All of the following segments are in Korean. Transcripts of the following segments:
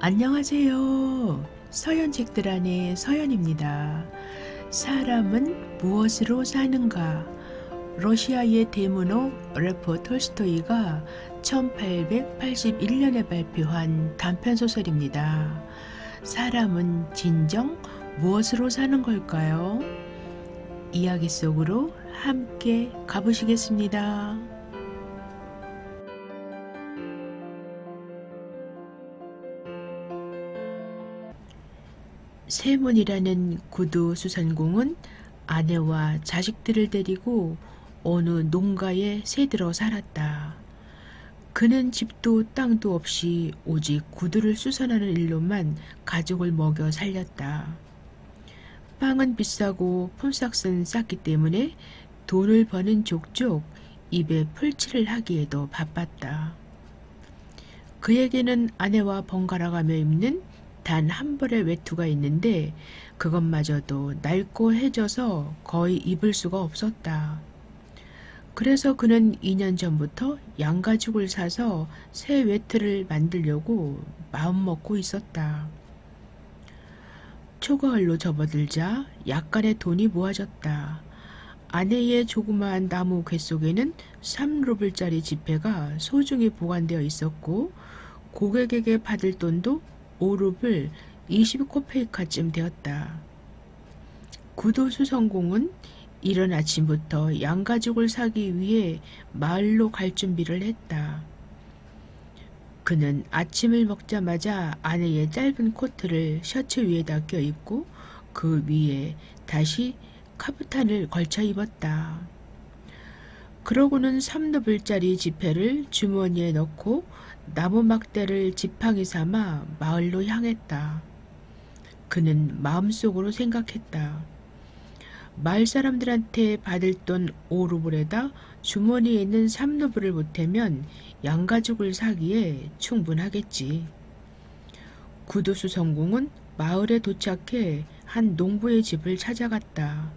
안녕하세요. 서연책들 안의 서연입니다. 사람은 무엇으로 사는가? 러시아의 대문호 레포 톨스토이가 1881년에 발표한 단편소설입니다. 사람은 진정 무엇으로 사는 걸까요? 이야기 속으로 함께 가보시겠습니다. 세문이라는 구두 수선공은 아내와 자식들을 데리고 어느 농가에 새들어 살았다. 그는 집도 땅도 없이 오직 구두를 수선하는 일로만 가족을 먹여 살렸다. 빵은 비싸고 품삯은 쌌기 때문에 돈을 버는 족족 입에 풀칠을 하기에도 바빴다. 그에게는 아내와 번갈아가며 입는 단 한 벌의 외투가 있는데 그것마저도 낡고 해져서 거의 입을 수가 없었다. 그래서 그는 2년 전부터 양가죽을 사서 새 외투를 만들려고 마음먹고 있었다. 초가을로 접어들자 약간의 돈이 모아졌다. 아내의 조그마한 나무 궤 속에는 3루블짜리 지폐가 소중히 보관되어 있었고 고객에게 받을 돈도 5루블 20코페이카쯤 되었다. 구두 수선공은 이른 아침부터 양가죽을 사기 위해 마을로 갈 준비를 했다. 그는 아침을 먹자마자 아내의 짧은 코트를 셔츠 위에다 껴입고 그 위에 다시 카프탄을 걸쳐 입었다. 그러고는 3루블짜리 지폐를 주머니에 넣고 나무 막대를 지팡이 삼아 마을로 향했다. 그는 마음속으로 생각했다. 마을 사람들한테 받을 돈 5루블에다 주머니에 있는 3루블을 보태면 양가죽을 사기에 충분하겠지. 구두수선공은 마을에 도착해 한 농부의 집을 찾아갔다.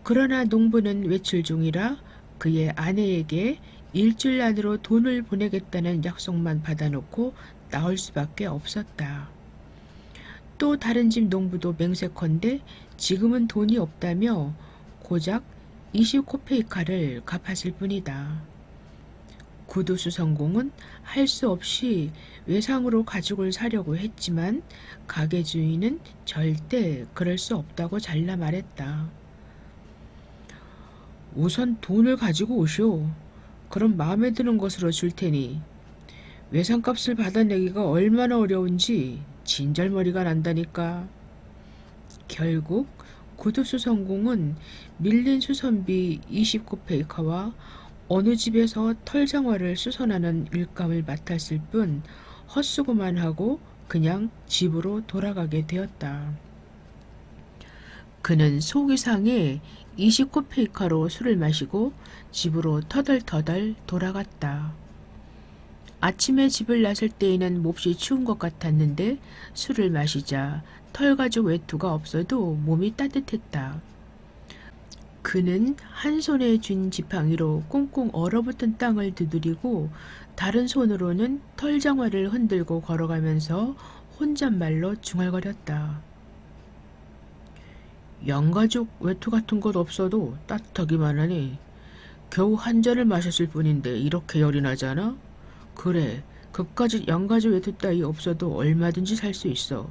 그러나 농부는 외출 중이라 그의 아내에게 일주일 안으로 돈을 보내겠다는 약속만 받아놓고 나올 수밖에 없었다. 또 다른 집 농부도 맹세컨대 지금은 돈이 없다며 고작 20코페이카를 갚았을 뿐이다. 구두수선공은 할 수 없이 외상으로 가죽을 사려고 했지만 가게 주인은 절대 그럴 수 없다고 잘라 말했다. 우선 돈을 가지고 오시오. 그럼 마음에 드는 것으로 줄 테니. 외상값을 받아내기가 얼마나 어려운지 진절머리가 난다니까. 결국 구두수선공은 밀린 수선비 20코페이카와 어느 집에서 털장화를 수선하는 일감을 맡았을 뿐 헛수고만 하고 그냥 집으로 돌아가게 되었다. 그는 속이 상해 20코페이카로 술을 마시고 집으로 터덜터덜 돌아갔다. 아침에 집을 나설 때에는 몹시 추운 것 같았는데 술을 마시자 털가죽 외투가 없어도 몸이 따뜻했다. 그는 한 손에 쥔 지팡이로 꽁꽁 얼어붙은 땅을 두드리고 다른 손으로는 털장화를 흔들고 걸어가면서 혼잣말로 중얼거렸다. 양가죽 외투 같은 것 없어도 따뜻하기만 하니 겨우 한 잔을 마셨을 뿐인데 이렇게 열이 나잖아? 그래, 그까짓 양가죽 외투 따위 없어도 얼마든지 살 수 있어.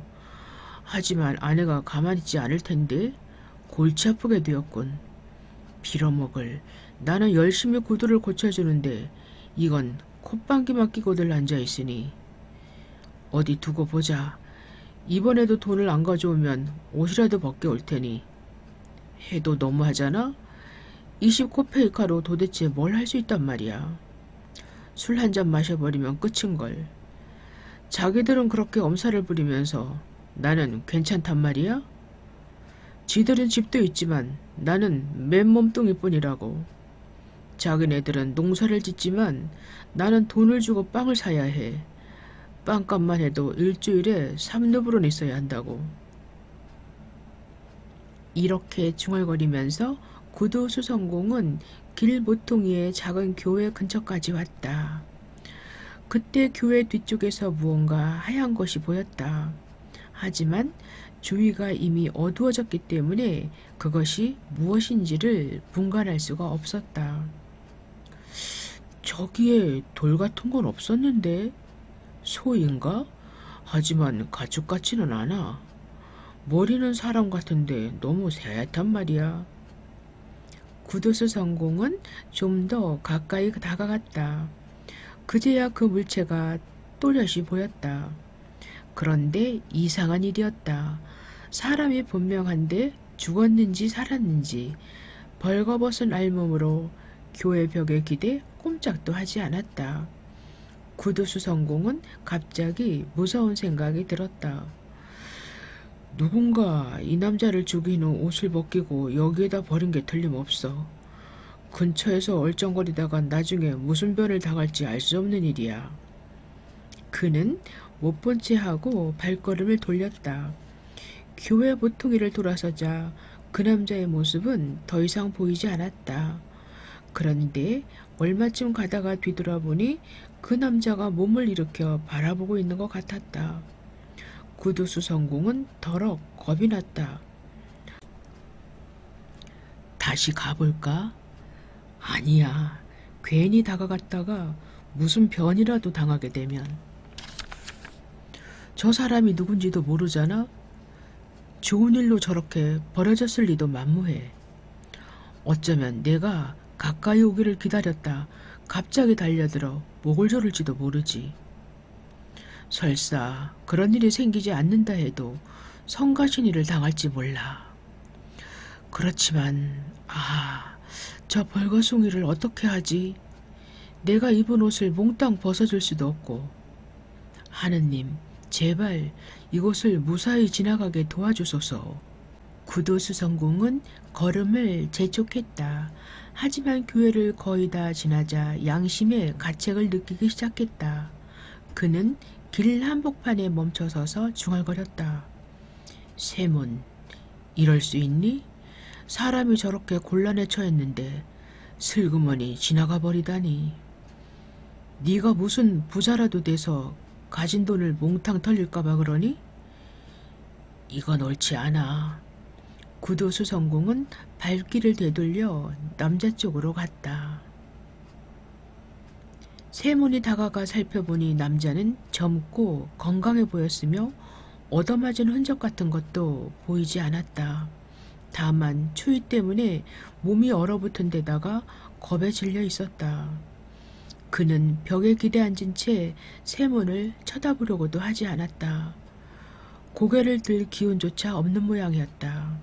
하지만 아내가 가만히 있지 않을 텐데 골치 아프게 되었군. 빌어먹을, 나는 열심히 구두를 고쳐주는데 이건 콧방귀만 끼고들 앉아있으니. 어디 두고 보자. 이번에도 돈을 안 가져오면 옷이라도 벗겨 올 테니. 해도 너무하잖아? 20코페이카로 도대체 뭘 할 수 있단 말이야. 술 한 잔 마셔버리면 끝인걸. 자기들은 그렇게 엄살을 부리면서 나는 괜찮단 말이야? 지들은 집도 있지만 나는 맨몸뚱이뿐이라고. 자기네들은 농사를 짓지만 나는 돈을 주고 빵을 사야 해. 빵값만 해도 일주일에 3루블은 있어야 한다고. 이렇게 중얼거리면서 구두수선공은 길 모퉁이의 작은 교회 근처까지 왔다. 그때 교회 뒤쪽에서 무언가 하얀 것이 보였다. 하지만 주위가 이미 어두워졌기 때문에 그것이 무엇인지를 분간할 수가 없었다. 저기에 돌 같은 건 없었는데? 소인가? 하지만 가축 같지는 않아. 머리는 사람 같은데 너무 새하얗단 말이야. 구두수 성공은 좀 더 가까이 다가갔다. 그제야 그 물체가 또렷이 보였다. 그런데 이상한 일이었다. 사람이 분명한데 죽었는지 살았는지 벌거벗은 알몸으로 교회 벽에 기대 꼼짝도 하지 않았다. 구두수 성공은 갑자기 무서운 생각이 들었다. 누군가 이 남자를 죽인 후 옷을 벗기고 여기에다 버린 게 틀림없어. 근처에서 얼쩡거리다가 나중에 무슨 변을 당할지 알 수 없는 일이야. 그는 못 본 채 하고 발걸음을 돌렸다. 교회 모퉁이를 돌아서자 그 남자의 모습은 더 이상 보이지 않았다. 그런데 얼마쯤 가다가 뒤돌아보니 그 남자가 몸을 일으켜 바라보고 있는 것 같았다. 구두수 성공은 더럭 겁이 났다. 다시 가볼까? 아니야. 괜히 다가갔다가 무슨 변이라도 당하게 되면. 저 사람이 누군지도 모르잖아? 좋은 일로 저렇게 버려졌을 리도 만무해. 어쩌면 내가 가까이 오기를 기다렸다 갑자기 달려들어 목을 조를지도 모르지. 설사 그런 일이 생기지 않는다 해도 성가신이를 당할지 몰라. 그렇지만 저 벌거숭이를 어떻게 하지? 내가 입은 옷을 몽땅 벗어줄 수도 없고. 하느님, 제발 이곳을 무사히 지나가게 도와주소서. 구도수 성공은 걸음을 재촉했다. 하지만 교회를 거의 다 지나자 양심의 가책을 느끼기 시작했다. 그는 길 한복판에 멈춰서서 중얼거렸다. 세몬, 이럴 수 있니? 사람이 저렇게 곤란에 처했는데 슬그머니 지나가 버리다니. 네가 무슨 부자라도 돼서 가진 돈을 몽땅 털릴까봐 그러니? 이건 옳지 않아. 구도수 성공은 발길을 되돌려 남자 쪽으로 갔다. 세몬이 다가가 살펴보니 남자는 젊고 건강해 보였으며 얻어맞은 흔적 같은 것도 보이지 않았다. 다만 추위 때문에 몸이 얼어붙은 데다가 겁에 질려 있었다. 그는 벽에 기대앉은 채 세몬을 쳐다보려고도 하지 않았다. 고개를 들 기운조차 없는 모양이었다.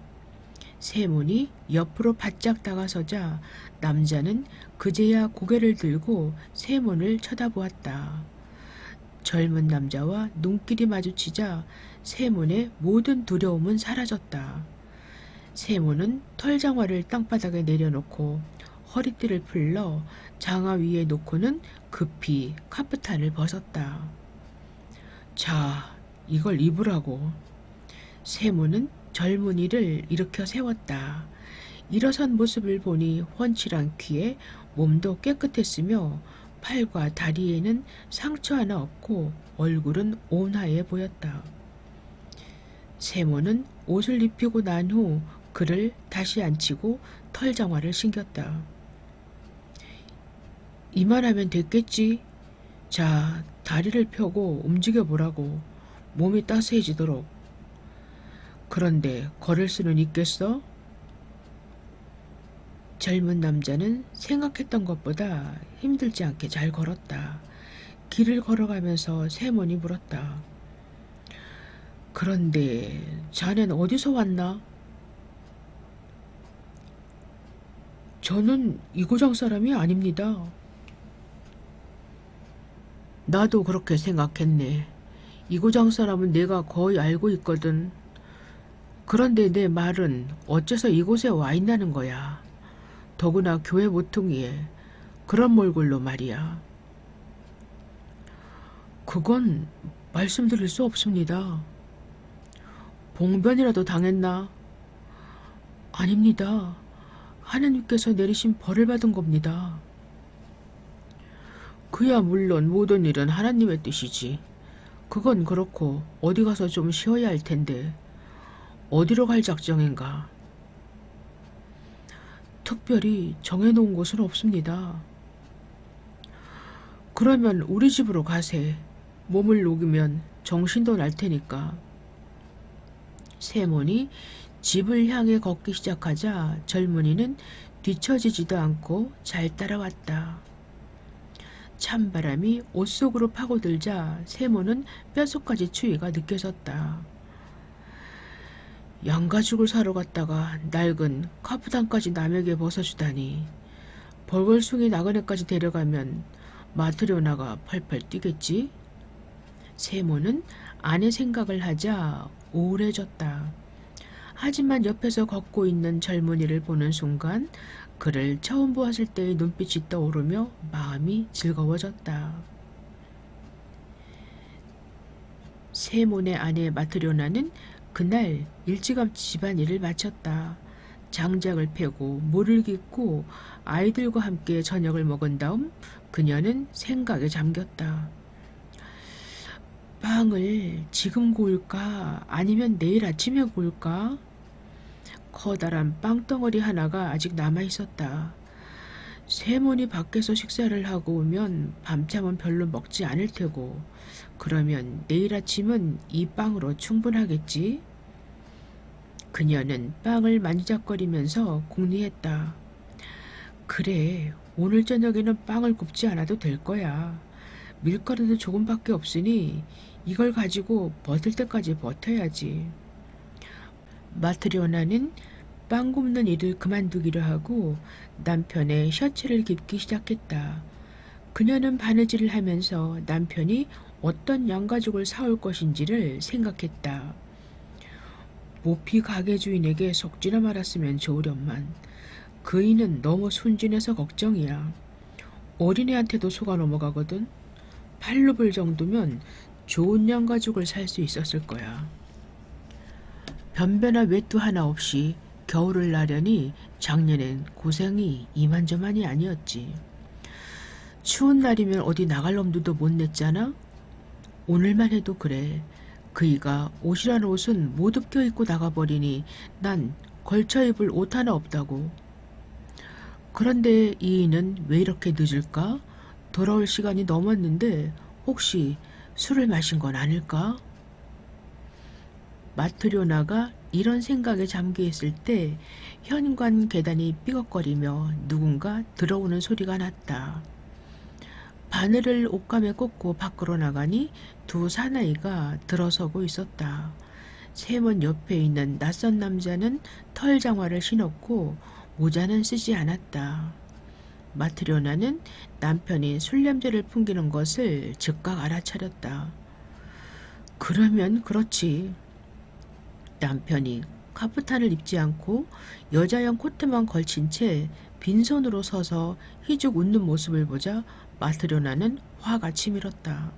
세몬이 옆으로 바짝 다가서자 남자는 그제야 고개를 들고 세몬을 쳐다보았다. 젊은 남자와 눈길이 마주치자 세몬의 모든 두려움은 사라졌다. 세몬은 털장화를 땅바닥에 내려놓고 허리띠를 풀러 장화 위에 놓고는 급히 카프탄을 벗었다. 자, 이걸 입으라고. 세몬은 젊은이를 일으켜 세웠다. 일어선 모습을 보니 훤칠한 키에 몸도 깨끗했으며 팔과 다리에는 상처 하나 없고 얼굴은 온화해 보였다. 세몬은 옷을 입히고 난 후 그를 다시 앉히고 털장화를 신겼다. 이만하면 됐겠지? 자, 다리를 펴고 움직여보라고. 몸이 따스해지도록. 그런데 걸을 수는 있겠어? 젊은 남자는 생각했던 것보다 힘들지 않게 잘 걸었다. 길을 걸어가면서 세몬이 물었다. 그런데 자넨 어디서 왔나? 저는 이 고장 사람이 아닙니다. 나도 그렇게 생각했네. 이 고장 사람은 내가 거의 알고 있거든. 그런데 내 말은 어째서 이곳에 와 있다는 거야. 더구나 교회 모퉁이에 그런 몰골로 말이야. 그건 말씀드릴 수 없습니다. 봉변이라도 당했나? 아닙니다. 하느님께서 내리신 벌을 받은 겁니다. 그야 물론 모든 일은 하나님의 뜻이지. 그건 그렇고 어디 가서 좀 쉬어야 할 텐데 어디로 갈 작정인가? 특별히 정해놓은 곳은 없습니다. 그러면 우리 집으로 가세. 몸을 녹이면 정신도 날 테니까. 세몬이 집을 향해 걷기 시작하자 젊은이는 뒤처지지도 않고 잘 따라왔다. 찬바람이 옷 속으로 파고들자 세몬은 뼛속까지 추위가 느껴졌다. 양가죽을 사러 갔다가 낡은 카프단까지 남에게 벗어주다니. 벌골숭이 나그네까지 데려가면 마트료나가 펄펄 뛰겠지? 세몬은 아내 생각을 하자 우울해졌다. 하지만 옆에서 걷고 있는 젊은이를 보는 순간 그를 처음 보았을 때의 눈빛이 떠오르며 마음이 즐거워졌다. 세몬의 아내 마트료나는 그날 일찌감치 집안일을 마쳤다. 장작을 패고 물을 깃고 아이들과 함께 저녁을 먹은 다음 그녀는 생각에 잠겼다. 빵을 지금 구울까 아니면 내일 아침에 구울까? 커다란 빵덩어리 하나가 아직 남아있었다. 세몬이 밖에서 식사를 하고 오면 밤잠은 별로 먹지 않을 테고 그러면 내일 아침은 이 빵으로 충분하겠지? 그녀는 빵을 만지작거리면서 궁리했다. 그래, 오늘 저녁에는 빵을 굽지 않아도 될 거야. 밀가루도 조금밖에 없으니 이걸 가지고 버틸 때까지 버텨야지. 마트리오나는 빵 굽는 일을 그만두기로 하고 남편의 셔츠를 깁기 시작했다. 그녀는 바느질을 하면서 남편이 어떤 양가죽을 사올 것인지를 생각했다. 모피 가게 주인에게 속지나 말았으면 좋으련만 그이는 너무 순진해서 걱정이야. 어린애한테도 속아 넘어가거든. 팔루블 정도면 좋은 양가죽을 살 수 있었을 거야. 변변한 외투 하나 없이 겨울을 나려니 작년엔 고생이 이만저만이 아니었지. 추운 날이면 어디 나갈 엄두도 못 냈잖아. 오늘만 해도 그래. 그이가 옷이라는 옷은 못 입겨 입고 나가버리니 난 걸쳐 입을 옷 하나 없다고. 그런데 이인은 왜 이렇게 늦을까? 돌아올 시간이 넘었는데 혹시 술을 마신 건 아닐까? 마트료나가 이런 생각에 잠겨있을 때 현관 계단이 삐걱거리며 누군가 들어오는 소리가 났다. 바늘을 옷감에 꽂고 밖으로 나가니 두 사나이가 들어서고 있었다. 세몬 옆에 있는 낯선 남자는 털 장화를 신었고 모자는 쓰지 않았다. 마트료나는 남편이 술 냄새를 풍기는 것을 즉각 알아차렸다. 그러면 그렇지. 남편이 카프탄을 입지 않고 여자용 코트만 걸친 채 빈손으로 서서 희죽 웃는 모습을 보자 마트료나는 화가 치밀었다.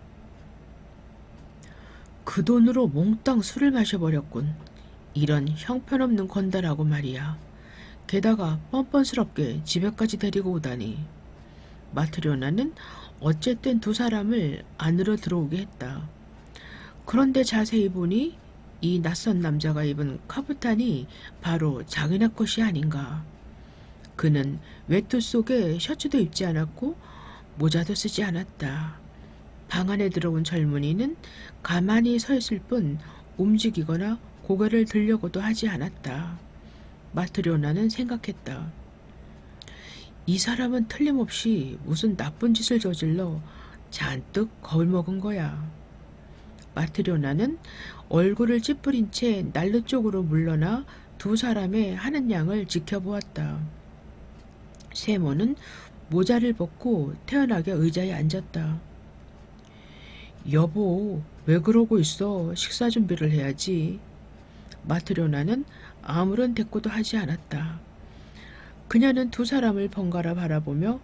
그 돈으로 몽땅 술을 마셔버렸군. 이런 형편없는 건달하고 말이야. 게다가 뻔뻔스럽게 집에까지 데리고 오다니. 마트료나는 어쨌든 두 사람을 안으로 들어오게 했다. 그런데 자세히 보니 이 낯선 남자가 입은 카프탄이 바로 자기네 것이 아닌가. 그는 외투 속에 셔츠도 입지 않았고 모자도 쓰지 않았다. 방 안에 들어온 젊은이는 가만히 서 있을 뿐 움직이거나 고개를 들려고도 하지 않았다. 마트료나는 생각했다. 이 사람은 틀림없이 무슨 나쁜 짓을 저질러 잔뜩 겁을 먹은 거야. 마트료나는 얼굴을 찌푸린 채 난로 쪽으로 물러나 두 사람의 하는 양을 지켜보았다. 세몬은 모자를 벗고 태연하게 의자에 앉았다. 여보, 왜 그러고 있어? 식사 준비를 해야지. 마트료나는 아무런 대꾸도 하지 않았다. 그녀는 두 사람을 번갈아 바라보며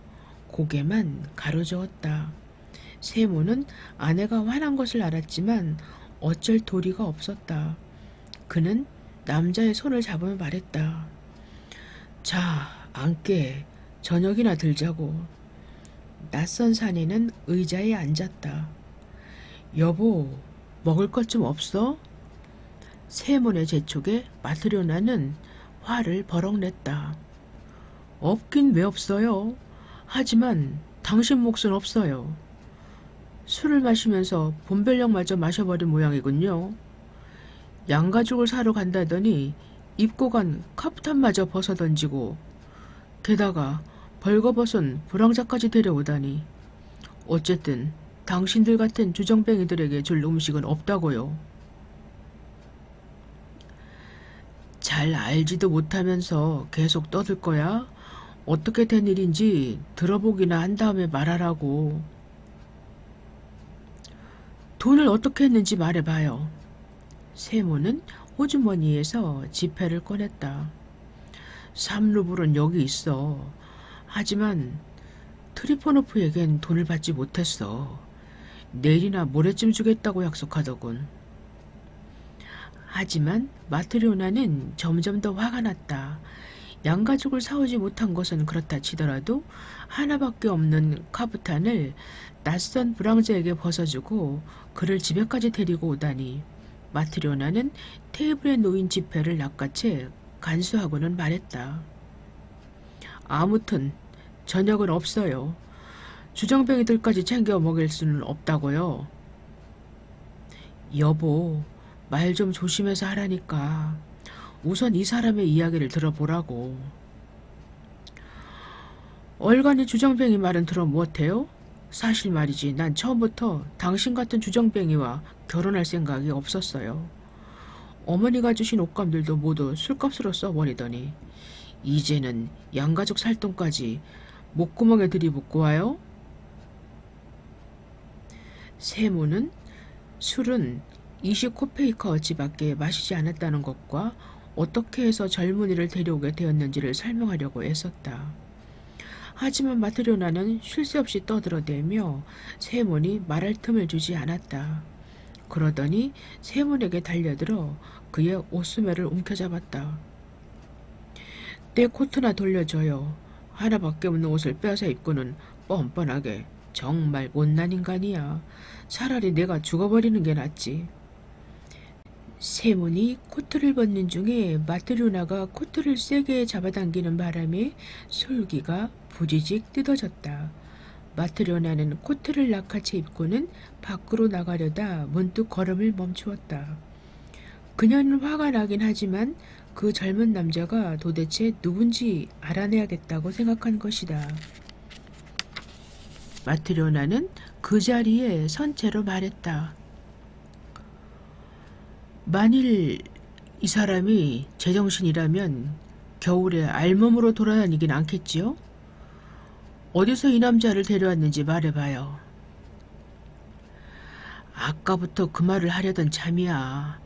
고개만 가로저었다. 세몬은 아내가 화난 것을 알았지만 어쩔 도리가 없었다. 그는 남자의 손을 잡으며 말했다. 자, 앉게. 저녁이나 들자고. 낯선 사내는 의자에 앉았다. 여보, 먹을 것 좀 없어? 세몬의 재촉에 마트료나는 화를 버럭 냈다. 없긴 왜 없어요? 하지만 당신 몫은 없어요. 술을 마시면서 본별령마저 마셔버린 모양이군요. 양가죽을 사러 간다더니 입고 간 카프탄마저 벗어던지고 게다가 벌거벗은 불황자까지 데려오다니. 어쨌든 당신들 같은 주정뱅이들에게 줄 음식은 없다고요. 잘 알지도 못하면서 계속 떠들 거야? 어떻게 된 일인지 들어보기나 한 다음에 말하라고. 돈을 어떻게 했는지 말해봐요. 세모는 호주머니에서 지폐를 꺼냈다. 3루블은 여기 있어. 하지만 트리포노프에겐 돈을 받지 못했어. 내일이나 모레쯤 주겠다고 약속하더군. 하지만 마트리오나는 점점 더 화가 났다. 양가죽을 사오지 못한 것은 그렇다 치더라도 하나밖에 없는 카프탄을 낯선 불황자에게 벗어주고 그를 집에까지 데리고 오다니. 마트리오나는 테이블에 놓인 지폐를 낚아채 간수하고는 말했다. 아무튼 저녁은 없어요. 주정뱅이들까지 챙겨 먹일 수는 없다고요. 여보, 말 좀 조심해서 하라니까. 우선 이 사람의 이야기를 들어보라고. 얼간이 주정뱅이 말은 들어 무엇해요? 사실 말이지 난 처음부터 당신 같은 주정뱅이와 결혼할 생각이 없었어요. 어머니가 주신 옷감들도 모두 술값으로 써버리더니 이제는 양가죽 살 돈까지 목구멍에 들이붓고 와요? 세모는 술은 20코페이커어치밖에 마시지 않았다는 것과 어떻게 해서 젊은이를 데려오게 되었는지를 설명하려고 애썼다. 하지만 마트리오나는 쉴 새 없이 떠들어대며 세몬이 말할 틈을 주지 않았다. 그러더니 세몬에게 달려들어 그의 옷수매를 움켜잡았다. 내 코트나 돌려줘요. 하나밖에 없는 옷을 빼앗아 입고는 뻔뻔하게. 정말 못난 인간이야. 차라리 내가 죽어버리는 게 낫지. 세몬이 코트를 벗는 중에 마트리오나가 코트를 세게 잡아당기는 바람에 솔기가 부지직 뜯어졌다. 마트리오나는 코트를 낚아채 입고는 밖으로 나가려다 문득 걸음을 멈추었다. 그녀는 화가 나긴 하지만 그 젊은 남자가 도대체 누군지 알아내야겠다고 생각한 것이다. 마트리오나는 그 자리에 선 채로 말했다. 만일 이 사람이 제정신이라면 겨울에 알몸으로 돌아다니긴 않겠지요? 어디서 이 남자를 데려왔는지 말해봐요. 아까부터 그 말을 하려던 참이야.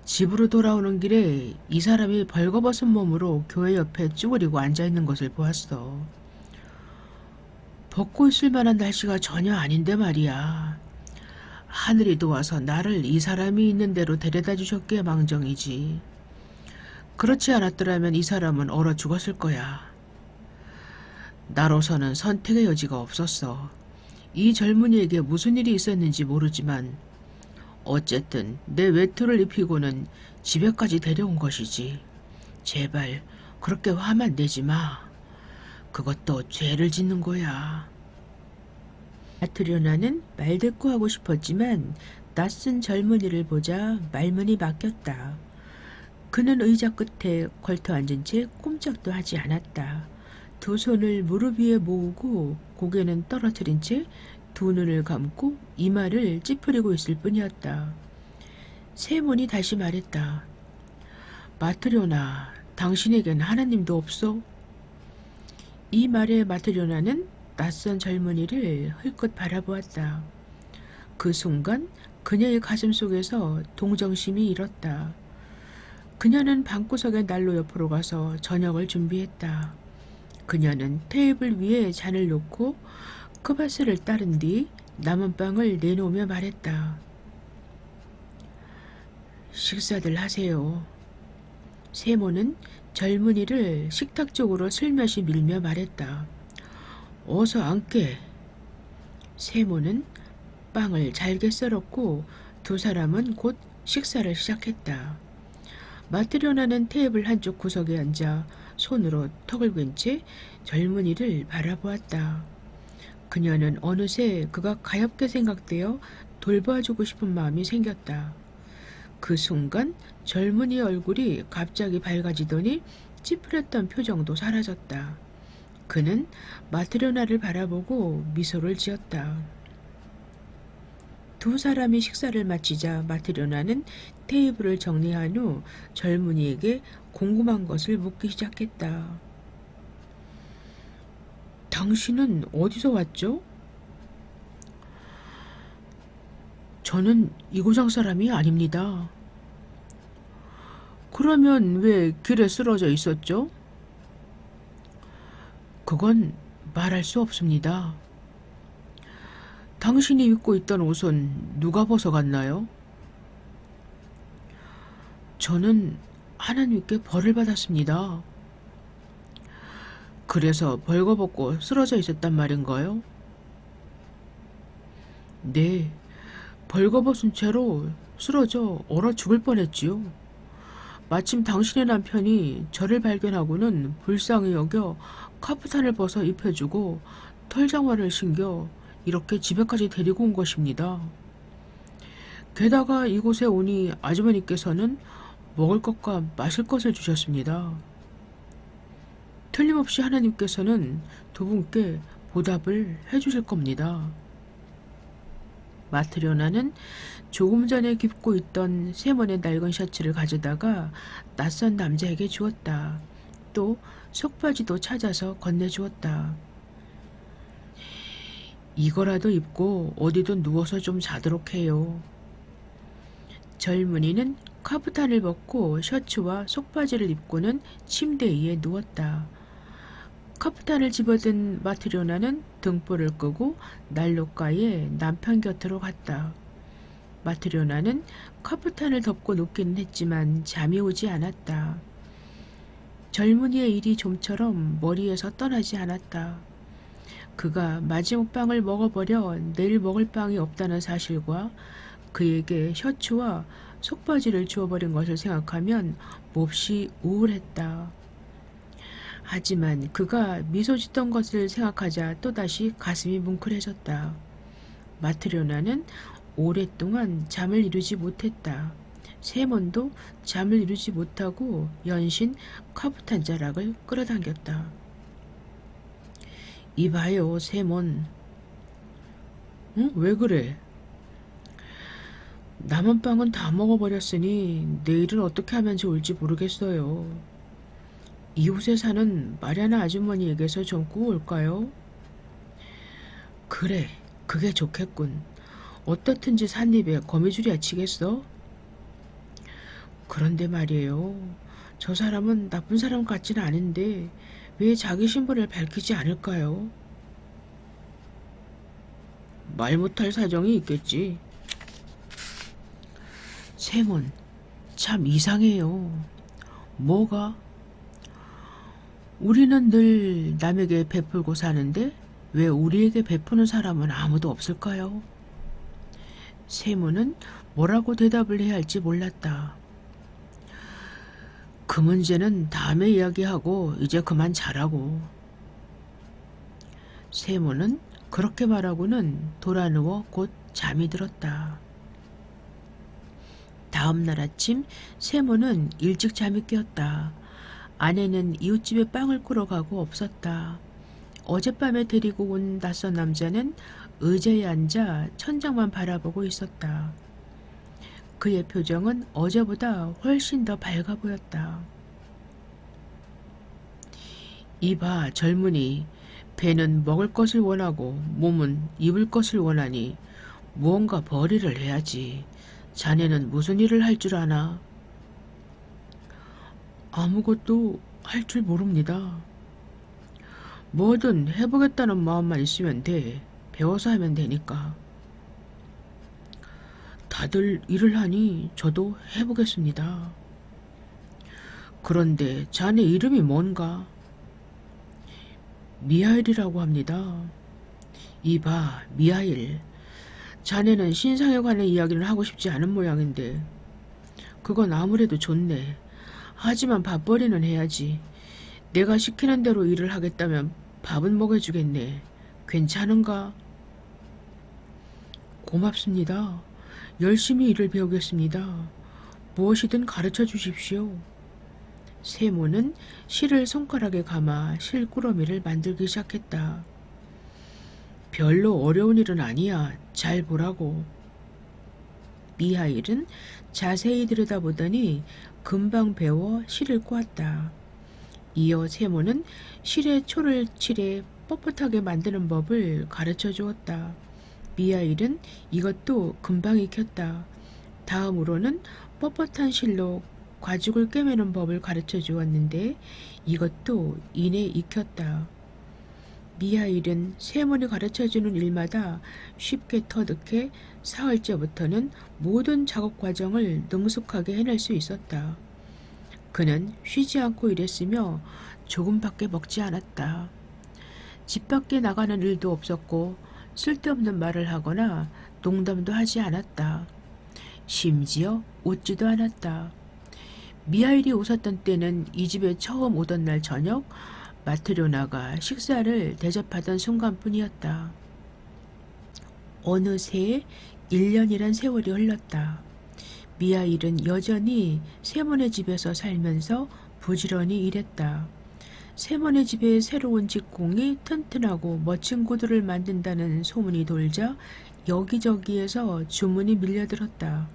집으로 돌아오는 길에 이 사람이 벌거벗은 몸으로 교회 옆에 쭈그리고 앉아있는 것을 보았어. 벗고 있을 만한 날씨가 전혀 아닌데 말이야. 하늘이 도와서 나를 이 사람이 있는 데로 데려다 주셨기에 망정이지. 그렇지 않았더라면 이 사람은 얼어 죽었을 거야. 나로서는 선택의 여지가 없었어. 이 젊은이에게 무슨 일이 있었는지 모르지만 어쨌든 내 외투를 입히고는 집에까지 데려온 것이지. 제발 그렇게 화만 내지 마. 그것도 죄를 짓는 거야. 마트리오나는 말대꾸하고 싶었지만 낯선 젊은이를 보자 말문이 막혔다. 그는 의자 끝에 걸터 앉은 채 꼼짝도 하지 않았다. 두 손을 무릎 위에 모으고 고개는 떨어뜨린 채 두 눈을 감고 이마를 찌푸리고 있을 뿐이었다. 세몬이 다시 말했다. 마트리오나, 당신에겐 하나님도 없어? 이 말에 마트리오나는 낯선 젊은이를 흘끗 바라보았다. 그 순간 그녀의 가슴 속에서 동정심이 일었다. 그녀는 방구석의 난로 옆으로 가서 저녁을 준비했다. 그녀는 테이블 위에 잔을 놓고 크바스를 따른 뒤 남은 빵을 내놓으며 말했다. 식사들 하세요. 세모는 젊은이를 식탁 쪽으로 슬며시 밀며 말했다. 어서 앉게. 세모는 빵을 잘게 썰었고 두 사람은 곧 식사를 시작했다. 마트리오나는 테이블 한쪽 구석에 앉아 손으로 턱을 괸 채 젊은이를 바라보았다. 그녀는 어느새 그가 가엾게 생각되어 돌봐주고 싶은 마음이 생겼다. 그 순간 젊은이의 얼굴이 갑자기 밝아지더니 찌푸렸던 표정도 사라졌다. 그는 마트리오나를 바라보고 미소를 지었다. 두 사람이 식사를 마치자 마트리오나는 테이블을 정리한 후 젊은이에게 궁금한 것을 묻기 시작했다. 당신은 어디서 왔죠? 저는 이 고장 사람이 아닙니다. 그러면 왜 길에 쓰러져 있었죠? 그건 말할 수 없습니다. 당신이 입고 있던 옷은 누가 벗어갔나요? 저는 하나님께 벌을 받았습니다. 그래서 벌거벗고 쓰러져 있었단 말인가요? 네, 벌거벗은 채로 쓰러져 얼어 죽을 뻔했지요. 마침 당신의 남편이 저를 발견하고는 불쌍히 여겨 카프탄을 벗어 입혀주고 털장화를 신겨 이렇게 집에까지 데리고 온 것입니다. 게다가 이곳에 오니 아주머니께서는 먹을 것과 마실 것을 주셨습니다. 틀림없이 하나님께서는 두 분께 보답을 해주실 겁니다. 마트리오나는 조금 전에 입고 있던 세몬의 낡은 셔츠를 가져다가 낯선 남자에게 주었다. 또 속바지도 찾아서 건네주었다. 이거라도 입고 어디든 누워서 좀 자도록 해요. 젊은이는 카프탄을 벗고 셔츠와 속바지를 입고는 침대 위에 누웠다. 카프탄을 집어든 마트리오나는 등불을 끄고 난로가에 남편 곁으로 갔다. 마트리오나는 카프탄을 덮고 눕기는 했지만 잠이 오지 않았다. 젊은이의 일이 좀처럼 머리에서 떠나지 않았다. 그가 마지막 빵을 먹어버려 내일 먹을 빵이 없다는 사실과 그에게 셔츠와 속바지를 주워버린 것을 생각하면 몹시 우울했다. 하지만 그가 미소 짓던 것을 생각하자 또다시 가슴이 뭉클해졌다. 마트리오나는 오랫동안 잠을 이루지 못했다. 세몬도 잠을 이루지 못하고 연신 카프탄 자락을 끌어당겼다. 이봐요, 세몬. 응? 왜 그래? 남은 빵은 다 먹어버렸으니 내일은 어떻게 하면 좋을지 모르겠어요. 이웃에 사는 마리아나 아주머니에게서 좀 구워올까요? 그래, 그게 좋겠군. 어떻든지 삿입에 거미줄이야 치겠어? 그런데 말이에요. 저 사람은 나쁜 사람 같지는 않은데 왜 자기 신분을 밝히지 않을까요? 말 못할 사정이 있겠지. 세몬, 참 이상해요. 뭐가? 우리는 늘 남에게 베풀고 사는데 왜 우리에게 베푸는 사람은 아무도 없을까요? 세몬은 뭐라고 대답을 해야 할지 몰랐다. 그 문제는 다음에 이야기하고 이제 그만 자라고. 세몬은 그렇게 말하고는 돌아누워 곧 잠이 들었다. 다음 날 아침 세몬은 일찍 잠이 깨었다. 아내는 이웃집에 빵을 꾸러 가고 없었다. 어젯밤에 데리고 온 낯선 남자는 의자에 앉아 천장만 바라보고 있었다. 그의 표정은 어제보다 훨씬 더 밝아 보였다. 이봐, 젊은이. 배는 먹을 것을 원하고 몸은 입을 것을 원하니 무언가 벌이를 해야지. 자네는 무슨 일을 할 줄 아나? 아무것도 할 줄 모릅니다. 뭐든 해보겠다는 마음만 있으면 돼. 배워서 하면 되니까. 다들 일을 하니 저도 해보겠습니다. 그런데 자네 이름이 뭔가? 미하엘이라고 합니다. 이봐, 미하일. 자네는 신상에 관한 이야기를 하고 싶지 않은 모양인데 그건 아무래도 좋네. 하지만 밥벌이는 해야지. 내가 시키는 대로 일을 하겠다면 밥은 먹여주겠네. 괜찮은가? 고맙습니다. 열심히 일을 배우겠습니다. 무엇이든 가르쳐 주십시오. 세모는 실을 손가락에 감아 실꾸러미를 만들기 시작했다. 별로 어려운 일은 아니야. 잘 보라고. 미하일은 자세히 들여다보더니 금방 배워 실을 꼬았다. 이어 세모는 실에 초를 칠해 뻣뻣하게 만드는 법을 가르쳐 주었다. 미하일은 이것도 금방 익혔다. 다음으로는 뻣뻣한 실로 과죽을 꿰매는 법을 가르쳐 주었는데 이것도 이내 익혔다. 미하일은 세몬이 가르쳐주는 일마다 쉽게 터득해 사흘째부터는 모든 작업 과정을 능숙하게 해낼 수 있었다. 그는 쉬지 않고 일했으며 조금밖에 먹지 않았다. 집 밖에 나가는 일도 없었고 쓸데없는 말을 하거나 농담도 하지 않았다. 심지어 웃지도 않았다. 미하일이 웃었던 때는 이 집에 처음 오던 날 저녁 마트료나가 식사를 대접하던 순간뿐이었다. 어느새 1년이란 세월이 흘렀다. 미하일은 여전히 세몬의 집에서 살면서 부지런히 일했다. 세몬의 집에 새로운 직공이 튼튼하고 멋진 구두를 만든다는 소문이 돌자 여기저기에서 주문이 밀려들었다.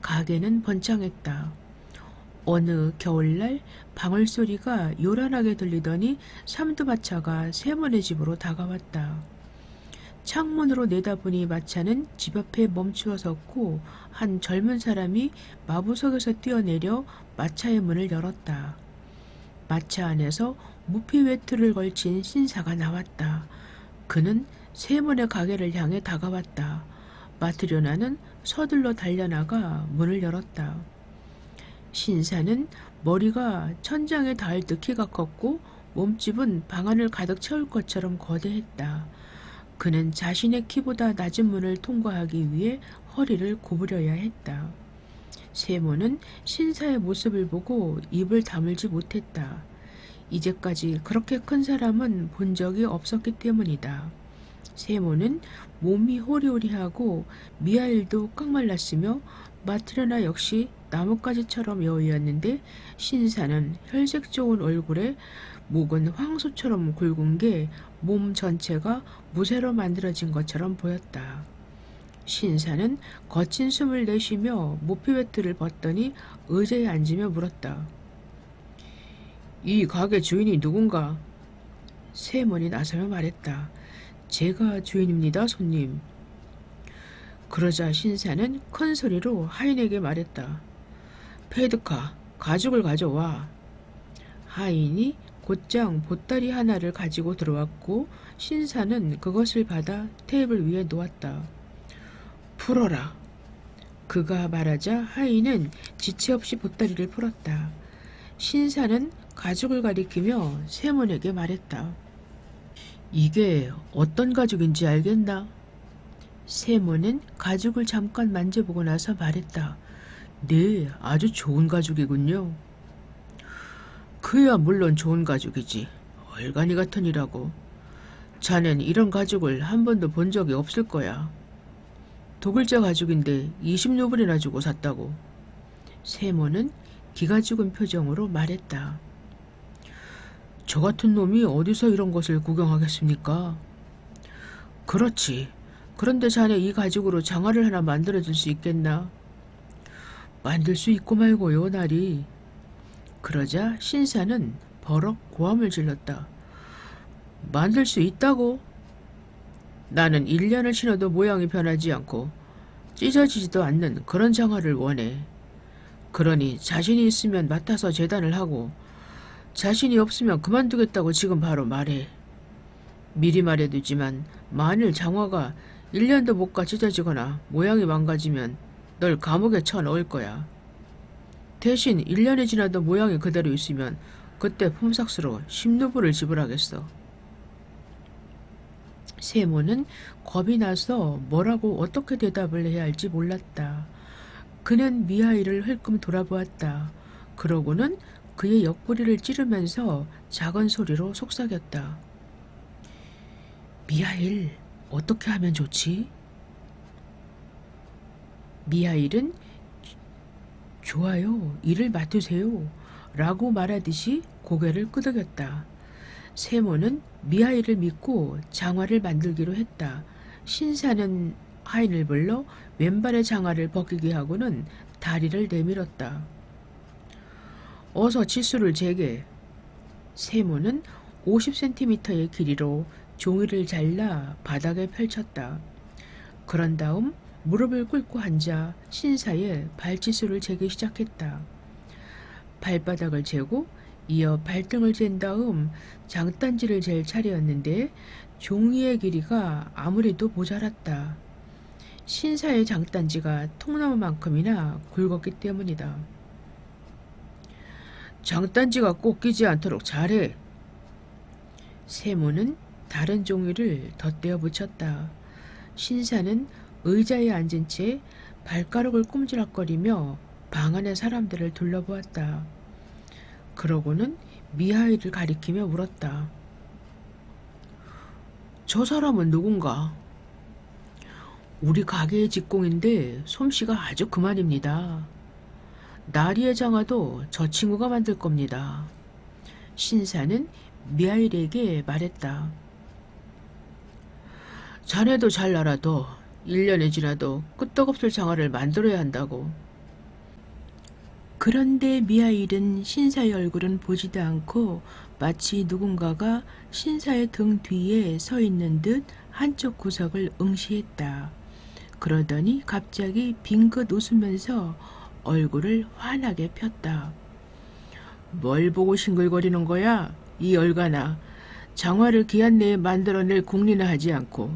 가게는 번창했다. 어느 겨울날 방울소리가 요란하게 들리더니 삼두마차가 세몬의 집으로 다가왔다. 창문으로 내다보니 마차는 집 앞에 멈추어 섰고 한 젊은 사람이 마부석에서 뛰어내려 마차의 문을 열었다. 마차 안에서 무피 외투를 걸친 신사가 나왔다. 그는 세몬의 가게를 향해 다가왔다. 마트료나는 서둘러 달려나가 문을 열었다. 신사는 머리가 천장에 닿을 듯 키가 컸고 몸집은 방 안을 가득 채울 것처럼 거대했다. 그는 자신의 키보다 낮은 문을 통과하기 위해 허리를 구부려야 했다. 세모는 신사의 모습을 보고 입을 다물지 못했다. 이제까지 그렇게 큰 사람은 본 적이 없었기 때문이다. 세모는 몸이 호리호리하고 미하일도 깡말랐으며 마트레나 역시 나뭇가지처럼 여위었는데 신사는 혈색 좋은 얼굴에 목은 황소처럼 굵은 게 몸 전체가 무쇠로 만들어진 것처럼 보였다. 신사는 거친 숨을 내쉬며 모피외투를 벗더니 의자에 앉으며 물었다. 이 가게 주인이 누군가? 세몬이 나서며 말했다. 제가 주인입니다, 손님. 그러자 신사는 큰 소리로 하인에게 말했다. 페드카, 가죽을 가져와. 하인이 곧장 보따리 하나를 가지고 들어왔고 신사는 그것을 받아 테이블 위에 놓았다. 풀어라. 그가 말하자 하인은 지체 없이 보따리를 풀었다. 신사는 가죽을 가리키며 세몬에게 말했다. 이게 어떤 가죽인지 알겠나? 세몬은 가죽을 잠깐 만져보고 나서 말했다. 네, 아주 좋은 가죽이군요. 그야 물론 좋은 가죽이지. 얼간이 같으니라고. 자넨 이런 가죽을 한 번도 본 적이 없을 거야. 독일자 가죽인데 20루블이나 주고 샀다고. 세모는 기가 죽은 표정으로 말했다. 저 같은 놈이 어디서 이런 것을 구경하겠습니까? 그렇지. 그런데 자네 이 가죽으로 장화를 하나 만들어줄 수 있겠나? 만들 수 있고 말고요, 나리. 그러자 신사는 버럭 고함을 질렀다. 만들 수 있다고? 나는 1년을 신어도 모양이 변하지 않고 찢어지지도 않는 그런 장화를 원해. 그러니 자신이 있으면 맡아서 재단을 하고 자신이 없으면 그만두겠다고 지금 바로 말해. 미리 말해두지만 만일 장화가 1년도 못 가 찢어지거나 모양이 망가지면 널 감옥에 쳐넣을 거야. 대신 1년이 지나도 모양이 그대로 있으면 그때 품삯으로 10루블을 지불하겠어. 세모는 겁이 나서 뭐라고 어떻게 대답을 해야 할지 몰랐다. 그는 미하일을 흘끔 돌아보았다. 그러고는 그의 옆구리를 찌르면서 작은 소리로 속삭였다. 미하일, 어떻게 하면 좋지? 미하일은 좋아요, 일을 맡으세요 라고 말하듯이 고개를 끄덕였다. 세모는 미하일을 믿고 장화를 만들기로 했다. 신사는 하인을 불러 왼발의 장화를 벗기게 하고는 다리를 내밀었다. 어서 치수를 재게. 세모는 50cm의 길이로 종이를 잘라 바닥에 펼쳤다. 그런 다음 무릎을 꿇고 앉아 신사의 발치수를 재기 시작했다. 발바닥을 재고 이어 발등을 잰 다음 장단지를 잴 차례였는데 종이의 길이가 아무래도 모자랐다. 신사의 장단지가 통나무만큼이나 굵었기 때문이다. 장단지가 꼭 끼지 않도록 잘해. 세모는 다른 종이를 덧대어 붙였다. 신사는 의자에 앉은 채 발가락을 꼼지락거리며 방 안의 사람들을 둘러보았다. 그러고는 미하일을 가리키며 물었다. 저 사람은 누군가? 우리 가게의 직공인데 솜씨가 아주 그만입니다. 나리의 장화도 저 친구가 만들 겁니다. 신사는 미하일에게 말했다. 자네도 잘 알아도 1년이 지나도 끄떡없을 장화를 만들어야 한다고. 그런데 미하일은 신사의 얼굴은 보지도 않고 마치 누군가가 신사의 등 뒤에 서 있는 듯 한쪽 구석을 응시했다. 그러더니 갑자기 빙긋 웃으면서 얼굴을 환하게 폈다. 뭘 보고 싱글거리는 거야? 이 얼간아. 장화를 기한 내에 만들어낼 궁리나 하지 않고.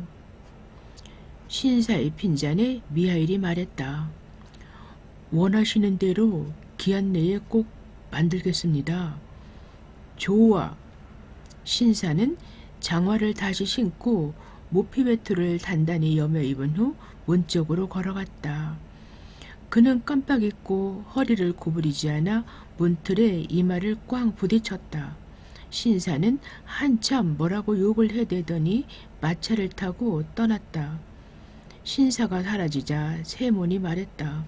신사의 핀잔에 미하일이 말했다. 원하시는 대로 기한 내에 꼭 만들겠습니다. 좋아. 신사는 장화를 다시 신고 모피 외투를 단단히 여며 입은 후 문 쪽으로 걸어갔다. 그는 깜빡 잊고 허리를 구부리지 않아 문틀에 이마를 꽝 부딪혔다. 신사는 한참 뭐라고 욕을 해대더니 마차를 타고 떠났다. 신사가 사라지자 세몬이 말했다.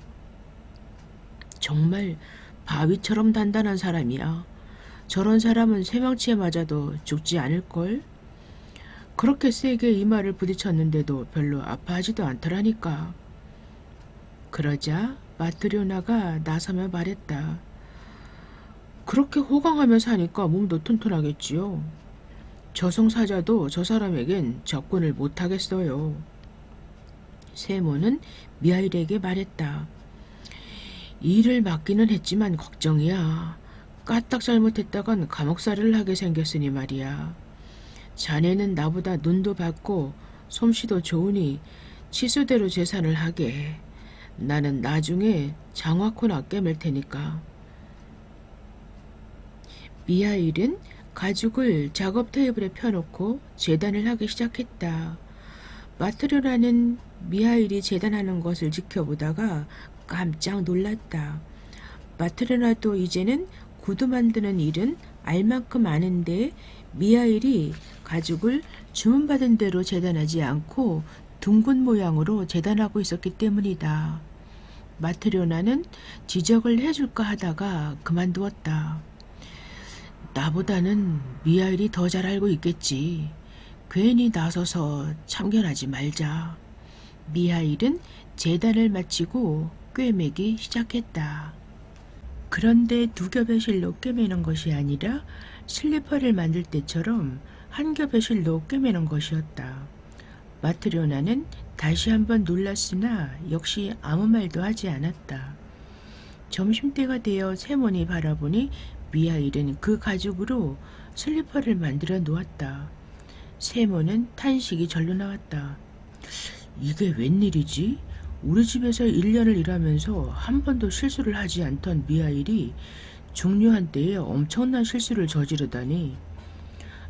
정말 바위처럼 단단한 사람이야. 저런 사람은 쇠망치에 맞아도 죽지 않을걸? 그렇게 세게 이마를 부딪혔는데도 별로 아파하지도 않더라니까. 그러자 마트료나가 나서며 말했다. 그렇게 호강하며 사니까 몸도 튼튼하겠지요. 저승사자도 저 사람에겐 접근을 못하겠어요. 세모는 미하일에게 말했다. 일을 맡기는 했지만 걱정이야. 까딱 잘못했다간 감옥살이를 하게 생겼으니 말이야. 자네는 나보다 눈도 밝고 솜씨도 좋으니 치수대로 재산을 하게. 나는 나중에 장화코나 꿰맬 테니까. 미하일은 가죽을 작업 테이블에 펴놓고 재단을 하기 시작했다. 마트료라는 미하일이 재단하는 것을 지켜보다가 깜짝 놀랐다. 마트료나도 이제는 구두 만드는 일은 알만큼 아는데 미하일이 가죽을 주문받은 대로 재단하지 않고 둥근 모양으로 재단하고 있었기 때문이다. 마트료나는 지적을 해줄까 하다가 그만두었다. 나보다는 미하일이 더 잘 알고 있겠지. 괜히 나서서 참견하지 말자. 미하일은 재단을 마치고 꿰매기 시작했다. 그런데 두 겹의 실로 꿰매는 것이 아니라 슬리퍼를 만들 때처럼 한 겹의 실로 꿰매는 것이었다. 마트료나는 다시 한번 놀랐으나 역시 아무 말도 하지 않았다. 점심때가 되어 세몬이 바라보니 미하일은 그 가죽으로 슬리퍼를 만들어 놓았다. 세몬은 탄식이 절로 나왔다. 이게 웬일이지? 우리 집에서 1년을 일하면서 한 번도 실수를 하지 않던 미하일이 중요한 때에 엄청난 실수를 저지르다니.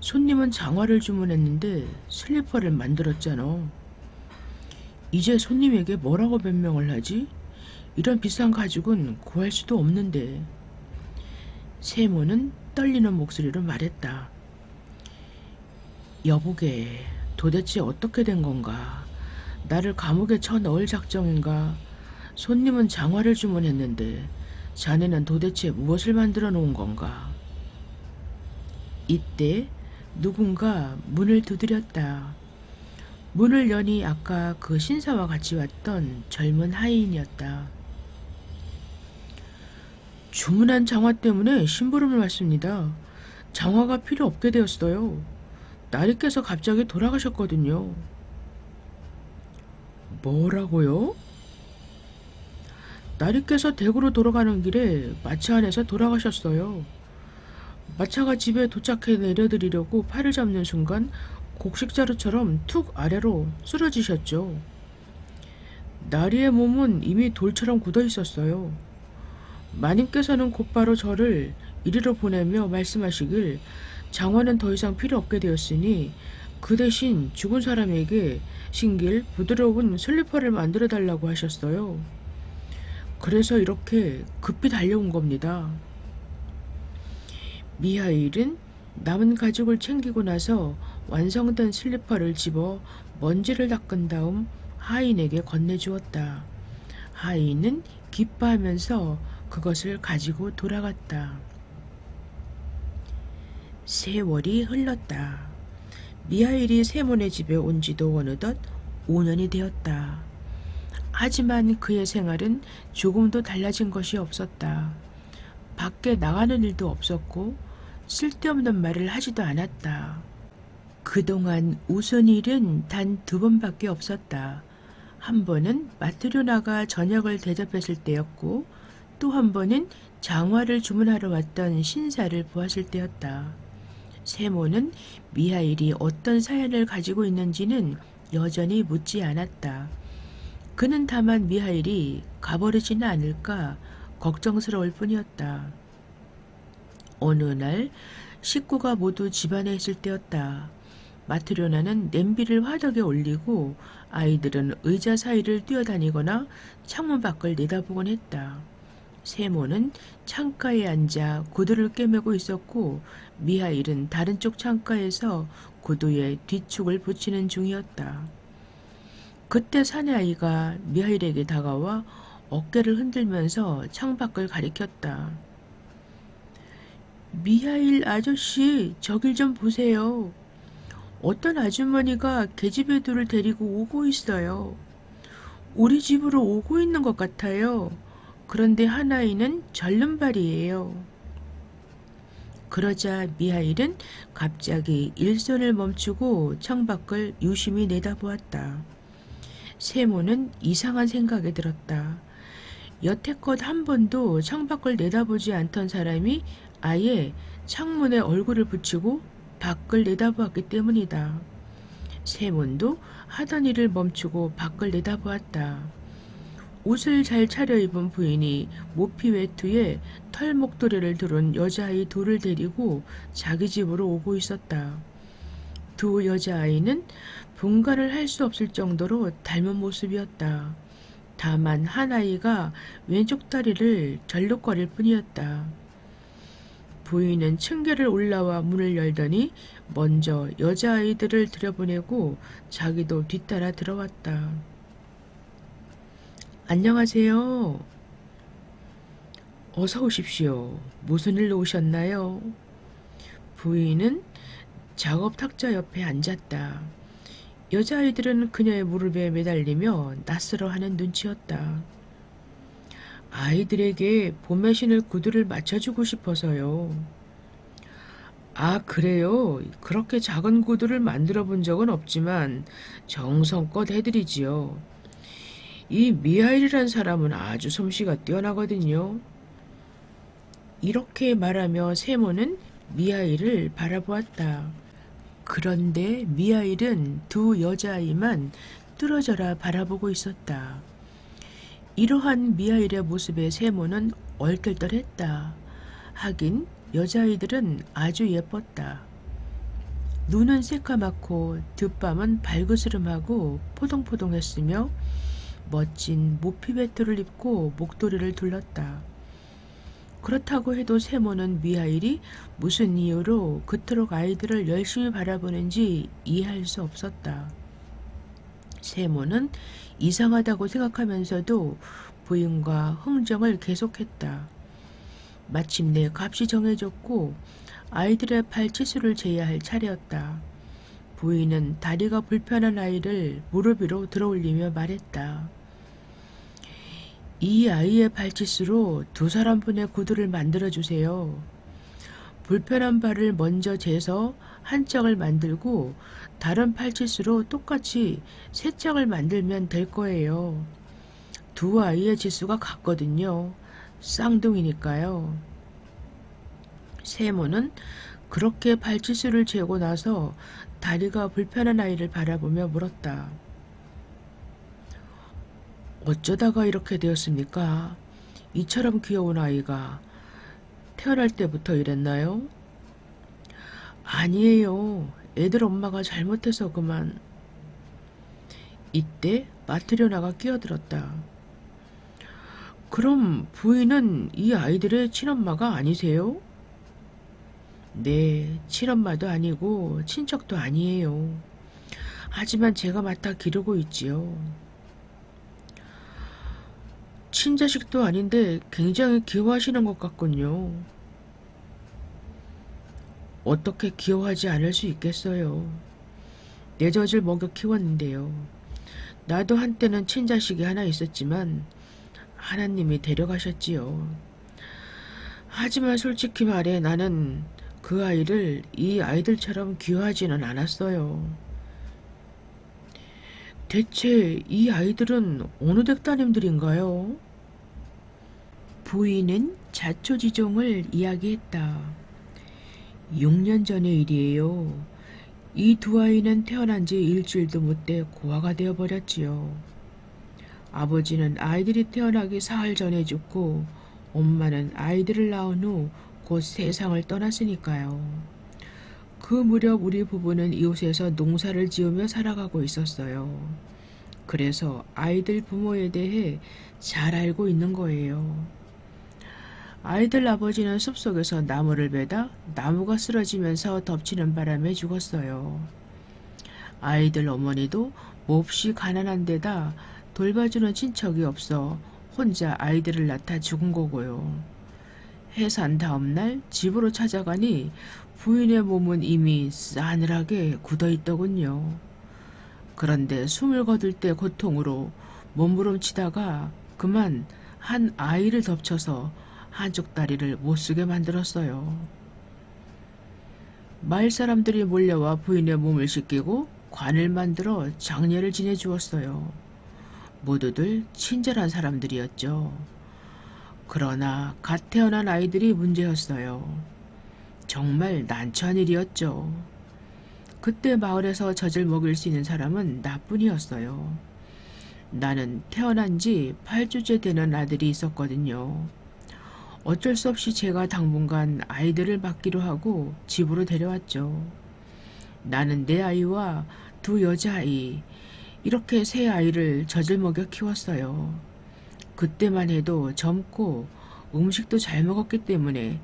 손님은 장화를 주문했는데 슬리퍼를 만들었잖아. 이제 손님에게 뭐라고 변명을 하지? 이런 비싼 가죽은 구할 수도 없는데. 세모는 떨리는 목소리로 말했다. 여보게, 도대체 어떻게 된 건가? 나를 감옥에 쳐넣을 작정인가? 손님은 장화를 주문했는데 자네는 도대체 무엇을 만들어 놓은 건가? 이때 누군가 문을 두드렸다. 문을 여니 아까 그 신사와 같이 왔던 젊은 하인이었다. 주문한 장화 때문에 심부름을 왔습니다. 장화가 필요 없게 되었어요. 나리께서 갑자기 돌아가셨거든요. 뭐라고요? 나리께서 댁으로 돌아가는 길에 마차 안에서 돌아가셨어요. 마차가 집에 도착해 내려드리려고 팔을 잡는 순간 곡식자루처럼 툭 아래로 쓰러지셨죠. 나리의 몸은 이미 돌처럼 굳어 있었어요. 마님께서는 곧바로 저를 이리로 보내며 말씀하시길 장화는 더 이상 필요 없게 되었으니 그 대신 죽은 사람에게 신길 부드러운 슬리퍼를 만들어 달라고 하셨어요. 그래서 이렇게 급히 달려온 겁니다. 미하일은 남은 가죽을 챙기고 나서 완성된 슬리퍼를 집어 먼지를 닦은 다음 하인에게 건네주었다. 하인은 기뻐하면서 그것을 가지고 돌아갔다. 세월이 흘렀다. 미하일이 세몬의 집에 온 지도 어느덧 5년이 되었다. 하지만 그의 생활은 조금도 달라진 것이 없었다. 밖에 나가는 일도 없었고 쓸데없는 말을 하지도 않았다. 그동안 웃은 일은 단 2번밖에 없었다. 한 번은 마트료나가 저녁을 대접했을 때였고 또 한 번은 장화를 주문하러 왔던 신사를 보았을 때였다. 세모는 미하일이 어떤 사연을 가지고 있는지는 여전히 묻지 않았다. 그는 다만 미하일이 가버리지는 않을까 걱정스러울 뿐이었다. 어느 날 식구가 모두 집안에 있을 때였다. 마트료나는 냄비를 화덕에 올리고 아이들은 의자 사이를 뛰어다니거나 창문 밖을 내다보곤 했다. 세모는 창가에 앉아 구두를 꿰매고 있었고 미하일은 다른 쪽 창가에서 구두에 뒤축을 붙이는 중이었다. 그때 사내아이가 미하일에게 다가와 어깨를 흔들면서 창밖을 가리켰다. 미하일 아저씨, 저길 좀 보세요. 어떤 아주머니가 계집애들을 데리고 오고 있어요. 우리 집으로 오고 있는 것 같아요. 그런데 하나이는 절름발이에요. 그러자 미하일은 갑자기 일손을 멈추고 창밖을 유심히 내다보았다. 세모는 이상한 생각이 들었다. 여태껏 한 번도 창밖을 내다보지 않던 사람이 아예 창문에 얼굴을 붙이고 밖을 내다보았기 때문이다. 세몬도 하던 일을 멈추고 밖을 내다보았다. 옷을 잘 차려입은 부인이 모피 외투에 털 목도리를 두른 여자아이 둘을 데리고 자기 집으로 오고 있었다. 두 여자아이는 분간을 할 수 없을 정도로 닮은 모습이었다. 다만 한 아이가 왼쪽 다리를 절룩거릴 뿐이었다. 부인은 층계를 올라와 문을 열더니 먼저 여자아이들을 들여보내고 자기도 뒤따라 들어왔다. 안녕하세요. 어서 오십시오. 무슨 일로 오셨나요? 부인은 작업 탁자 옆에 앉았다. 여자아이들은 그녀의 무릎에 매달리며 낯설어하는 눈치였다. 아이들에게 봄에 신을 구두를 맞춰주고 싶어서요. 아, 그래요? 그렇게 작은 구두를 만들어 본 적은 없지만 정성껏 해드리지요. 이 미하일이란 사람은 아주 솜씨가 뛰어나거든요. 이렇게 말하며 세모는 미하일을 바라보았다. 그런데 미하일은 두 여자아이만 뚫어져라 바라보고 있었다. 이러한 미하일의 모습에 세모는 얼떨떨했다. 하긴 여자아이들은 아주 예뻤다. 눈은 새까맣고 뒷밤은 발그스름하고 포동포동했으며 멋진 모피 베트를 입고 목도리를 둘렀다. 그렇다고 해도 세모는 미하일이 무슨 이유로 그토록 아이들을 열심히 바라보는지 이해할 수 없었다. 세모는 이상하다고 생각하면서도 부인과 흥정을 계속했다. 마침내 값이 정해졌고 아이들의 발치수를 재야 할 차례였다. 부인은 다리가 불편한 아이를 무릎 위로 들어올리며 말했다. 이 아이의 발치수로 두 사람분의 구두를 만들어주세요. 불편한 발을 먼저 재서 한 짝을 만들고 다른 팔찌수로 똑같이 세 짝을 만들면 될 거예요. 두 아이의 지수가 같거든요. 쌍둥이니까요. 세모는 그렇게 발치수를 재고 나서 다리가 불편한 아이를 바라보며 물었다. 어쩌다가 이렇게 되었습니까? 이처럼 귀여운 아이가 태어날 때부터 이랬나요? 아니에요. 애들 엄마가 잘못해서 그만. 이때 마트리오나가 끼어들었다. 그럼 부인은 이 아이들의 친엄마가 아니세요? 네, 친엄마도 아니고 친척도 아니에요. 하지만 제가 맡아 기르고 있지요. 친자식도 아닌데 굉장히 귀여워하시는 것 같군요. 어떻게 귀여워하지 않을 수 있겠어요. 내 젖을 먹여 키웠는데요. 나도 한때는 친자식이 하나 있었지만 하나님이 데려가셨지요. 하지만 솔직히 말해 나는 그 아이를 이 아이들처럼 귀여워하지는 않았어요. 대체 이 아이들은 어느 댁 따님들인가요? 부인은 자초지종을 이야기했다. 6년 전의 일이에요. 이 두 아이는 태어난 지 일주일도 못돼 고아가 되어버렸지요. 아버지는 아이들이 태어나기 사흘 전에 죽고 엄마는 아이들을 낳은 후 곧 세상을 떠났으니까요. 그 무렵 우리 부부는 이웃에서 농사를 지으며 살아가고 있었어요. 그래서 아이들 부모에 대해 잘 알고 있는 거예요. 아이들 아버지는 숲속에서 나무를 베다 나무가 쓰러지면서 덮치는 바람에 죽었어요. 아이들 어머니도 몹시 가난한 데다 돌봐주는 친척이 없어 혼자 아이들을 낳다 죽은 거고요. 해산 다음날 집으로 찾아가니 부인의 몸은 이미 싸늘하게 굳어있더군요. 그런데 숨을 거둘 때 고통으로 몸부림치다가 그만 한 아이를 덮쳐서 한쪽 다리를 못쓰게 만들었어요. 마을 사람들이 몰려와 부인의 몸을 씻기고 관을 만들어 장례를 지내주었어요. 모두들 친절한 사람들이었죠. 그러나 갓 태어난 아이들이 문제였어요. 정말 난처한 일이었죠. 그때 마을에서 젖을 먹일 수 있는 사람은 나뿐이었어요. 나는 태어난 지 8주째 되는 아들이 있었거든요. 어쩔 수 없이 제가 당분간 아이들을 맡기로 하고 집으로 데려왔죠. 나는 내 아이와 두 여자아이, 이렇게 세 아이를 젖을 먹여 키웠어요. 그때만 해도 젊고 음식도 잘 먹었기 때문에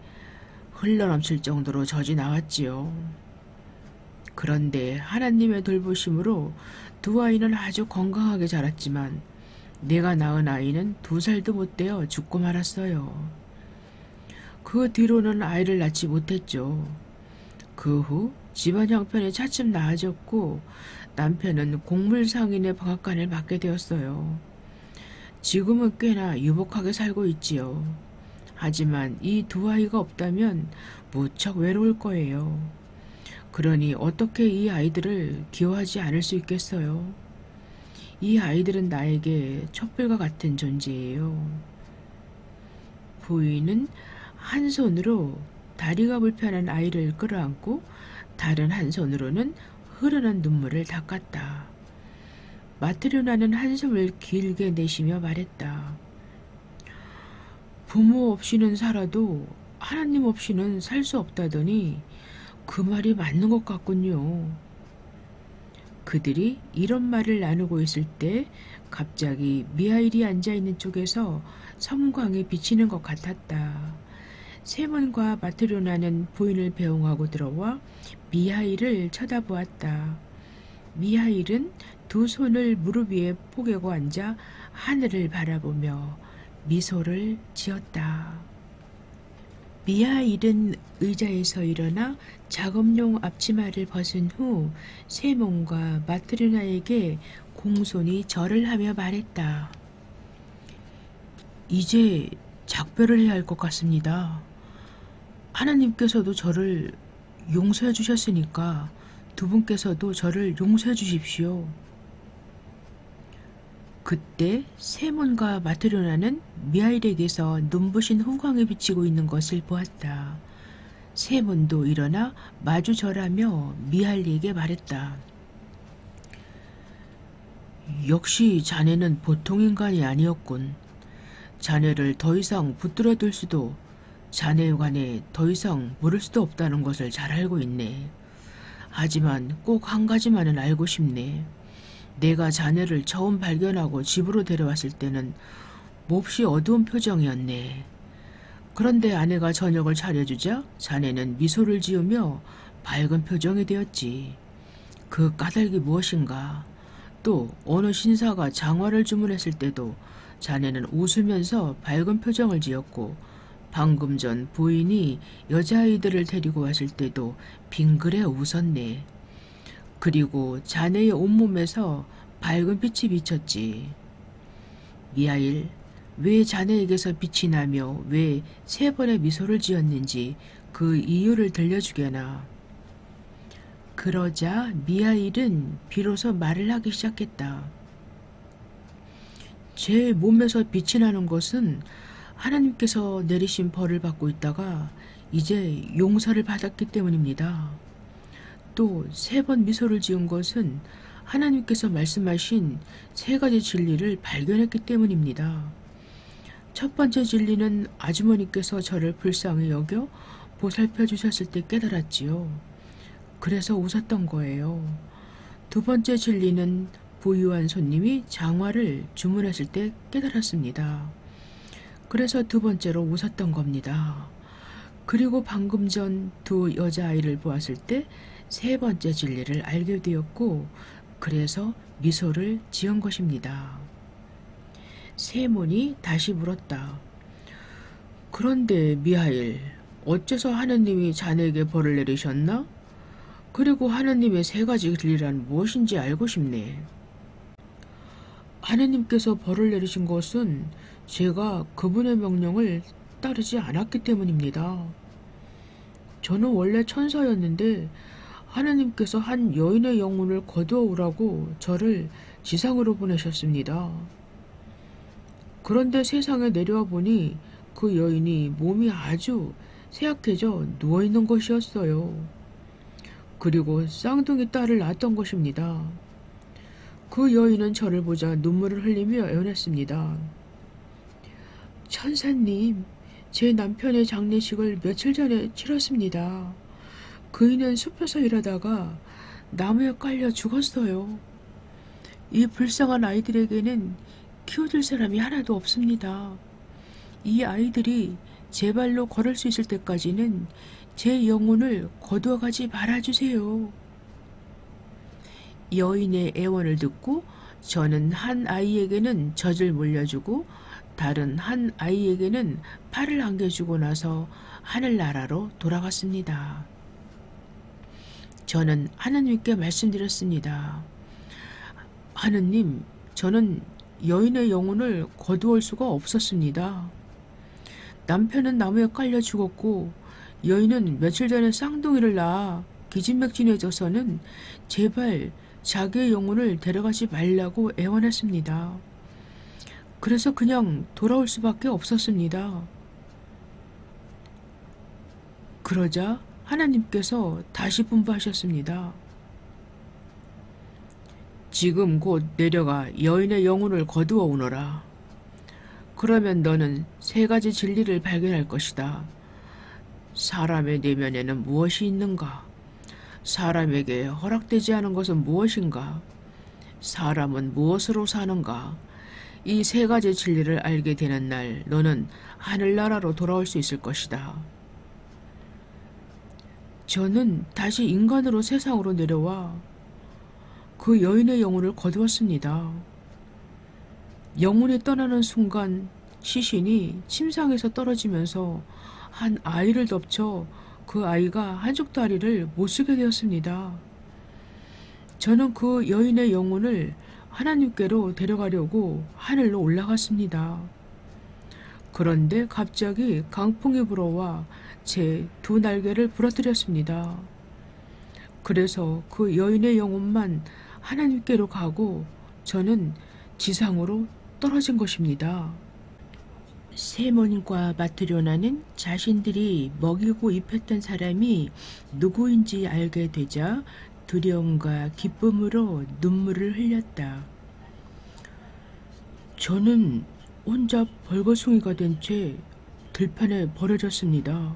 흘러넘칠 정도로 젖이 나왔지요. 그런데 하나님의 돌보심으로 두 아이는 아주 건강하게 자랐지만 내가 낳은 아이는 2살도 못 되어 죽고 말았어요. 그 뒤로는 아이를 낳지 못했죠. 그 후 집안 형편이 차츰 나아졌고 남편은 곡물상인의 방앗간을 맡게 되었어요. 지금은 꽤나 유복하게 살고 있지요. 하지만 이 두 아이가 없다면 무척 외로울 거예요. 그러니 어떻게 이 아이들을 기워하지 않을 수 있겠어요? 이 아이들은 나에게 촛불과 같은 존재예요. 부인은 한 손으로 다리가 불편한 아이를 끌어안고 다른 한 손으로는 흐르는 눈물을 닦았다. 마트리오나는 한숨을 길게 내쉬며 말했다. 부모 없이는 살아도 하나님 없이는 살 수 없다더니 그 말이 맞는 것 같군요. 그들이 이런 말을 나누고 있을 때 갑자기 미하일이 앉아있는 쪽에서 섬광이 비치는 것 같았다. 세몬과 마트료나는 부인을 배웅하고 들어와 미하일을 쳐다보았다. 미하일은 두 손을 무릎 위에 포개고 앉아 하늘을 바라보며 미소를 지었다. 미하일은 의자에서 일어나 작업용 앞치마를 벗은 후 세몬과 마트리나에게 공손히 절을 하며 말했다. 이제 작별을 해야 할 것 같습니다. 하나님께서도 저를 용서해 주셨으니까 두 분께서도 저를 용서해 주십시오. 그때 세몬과 마트료나는 미하일에게서 눈부신 후광이 비치고 있는 것을 보았다. 세몬도 일어나 마주 절하며 미하일에게 말했다. 역시 자네는 보통 인간이 아니었군. 자네를 더 이상 붙들어둘 수도 자네에 관해 더 이상 물을 수도 없다는 것을 잘 알고 있네. 하지만 꼭 한 가지만은 알고 싶네. 내가 자네를 처음 발견하고 집으로 데려왔을 때는 몹시 어두운 표정이었네. 그런데 아내가 저녁을 차려주자 자네는 미소를 지으며 밝은 표정이 되었지. 그 까닭이 무엇인가? 또 어느 신사가 장화를 주문했을 때도 자네는 웃으면서 밝은 표정을 지었고 방금 전 부인이 여자아이들을 데리고 왔을 때도 빙그레 웃었네. 그리고 자네의 온몸에서 밝은 빛이 비쳤지. 미하일, 왜 자네에게서 빛이 나며 왜 세 번의 미소를 지었는지 그 이유를 들려주게나. 그러자 미하일은 비로소 말을 하기 시작했다. 제 몸에서 빛이 나는 것은 하나님께서 내리신 벌을 받고 있다가 이제 용서를 받았기 때문입니다. 또 세 번 미소를 지은 것은 하나님께서 말씀하신 세 가지 진리를 발견했기 때문입니다. 첫 번째 진리는 아주머니께서 저를 불쌍히 여겨 보살펴 주셨을 때 깨달았지요. 그래서 웃었던 거예요. 두 번째 진리는 부유한 손님이 장화를 주문했을 때 깨달았습니다. 그래서 두 번째로 웃었던 겁니다. 그리고 방금 전 두 여자아이를 보았을 때 세 번째 진리를 알게 되었고 그래서 미소를 지은 것입니다. 세몬이 다시 물었다. 그런데 미하일, 어째서 하느님이 자네에게 벌을 내리셨나? 그리고 하느님의 세 가지 진리란 무엇인지 알고 싶네. 하느님께서 벌을 내리신 것은 제가 그분의 명령을 따르지 않았기 때문입니다. 저는 원래 천사였는데 하느님께서 한 여인의 영혼을 거두어 오라고 저를 지상으로 보내셨습니다. 그런데 세상에 내려와 보니 그 여인이 몸이 아주 쇠약해져 누워있는 것이었어요. 그리고 쌍둥이 딸을 낳았던 것입니다. 그 여인은 저를 보자 눈물을 흘리며 애원했습니다. 천사님, 제 남편의 장례식을 며칠 전에 치렀습니다. 그이는 숲에서 일하다가 나무에 깔려 죽었어요. 이 불쌍한 아이들에게는 키워줄 사람이 하나도 없습니다. 이 아이들이 제 발로 걸을 수 있을 때까지는 제 영혼을 거두어가지 말아주세요. 여인의 애원을 듣고 저는 한 아이에게는 젖을 물려주고 다른 한 아이에게는 팔을 안겨주고 나서 하늘나라로 돌아갔습니다. 저는 하느님께 말씀드렸습니다. 하느님, 저는 여인의 영혼을 거두올 수가 없었습니다. 남편은 나무에 깔려 죽었고 여인은 며칠 전에 쌍둥이를 낳아 기진맥진해져서는 제발 자기의 영혼을 데려가지 말라고 애원했습니다. 그래서 그냥 돌아올 수밖에 없었습니다. 그러자 하나님께서 다시 분부하셨습니다. 지금 곧 내려가 여인의 영혼을 거두어 오너라. 그러면 너는 세 가지 진리를 발견할 것이다. 사람의 내면에는 무엇이 있는가? 사람에게 허락되지 않은 것은 무엇인가? 사람은 무엇으로 사는가? 이 세 가지 진리를 알게 되는 날 너는 하늘나라로 돌아올 수 있을 것이다. 저는 다시 인간으로 세상으로 내려와 그 여인의 영혼을 거두었습니다. 영혼이 떠나는 순간 시신이 침상에서 떨어지면서 한 아이를 덮쳐 그 아이가 한쪽 다리를 못 쓰게 되었습니다. 저는 그 여인의 영혼을 하나님께로 데려가려고 하늘로 올라갔습니다. 그런데 갑자기 강풍이 불어와 제 두 날개를 부러뜨렸습니다. 그래서 그 여인의 영혼만 하나님께로 가고 저는 지상으로 떨어진 것입니다. 세몬과 마트료나는 자신들이 먹이고 입혔던 사람이 누구인지 알게 되자 두려움과 기쁨으로 눈물을 흘렸다. 저는 혼자 벌거숭이가 된 채 들판에 버려졌습니다.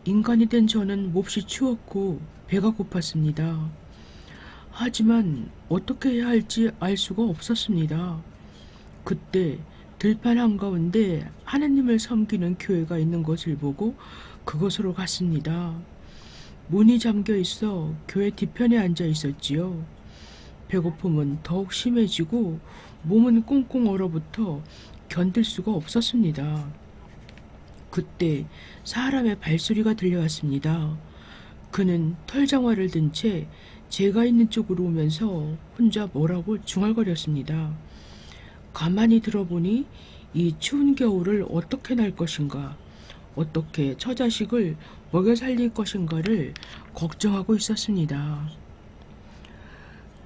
인간이 된 저는 몹시 추웠고 배가 고팠습니다. 하지만 어떻게 해야 할지 알 수가 없었습니다. 그때 들판 한가운데 하나님을 섬기는 교회가 있는 것을 보고 그곳으로 갔습니다. 문이 잠겨 있어 교회 뒤편에 앉아 있었지요. 배고픔은 더욱 심해지고 몸은 꽁꽁 얼어붙어 견딜 수가 없었습니다. 그때 사람의 발소리가 들려왔습니다. 그는 털장화를 든 채 제가 있는 쪽으로 오면서 혼자 뭐라고 중얼거렸습니다. 가만히 들어보니 이 추운 겨울을 어떻게 날 것인가, 어떻게 처자식을 먹여 살릴 것인가를 걱정하고 있었습니다.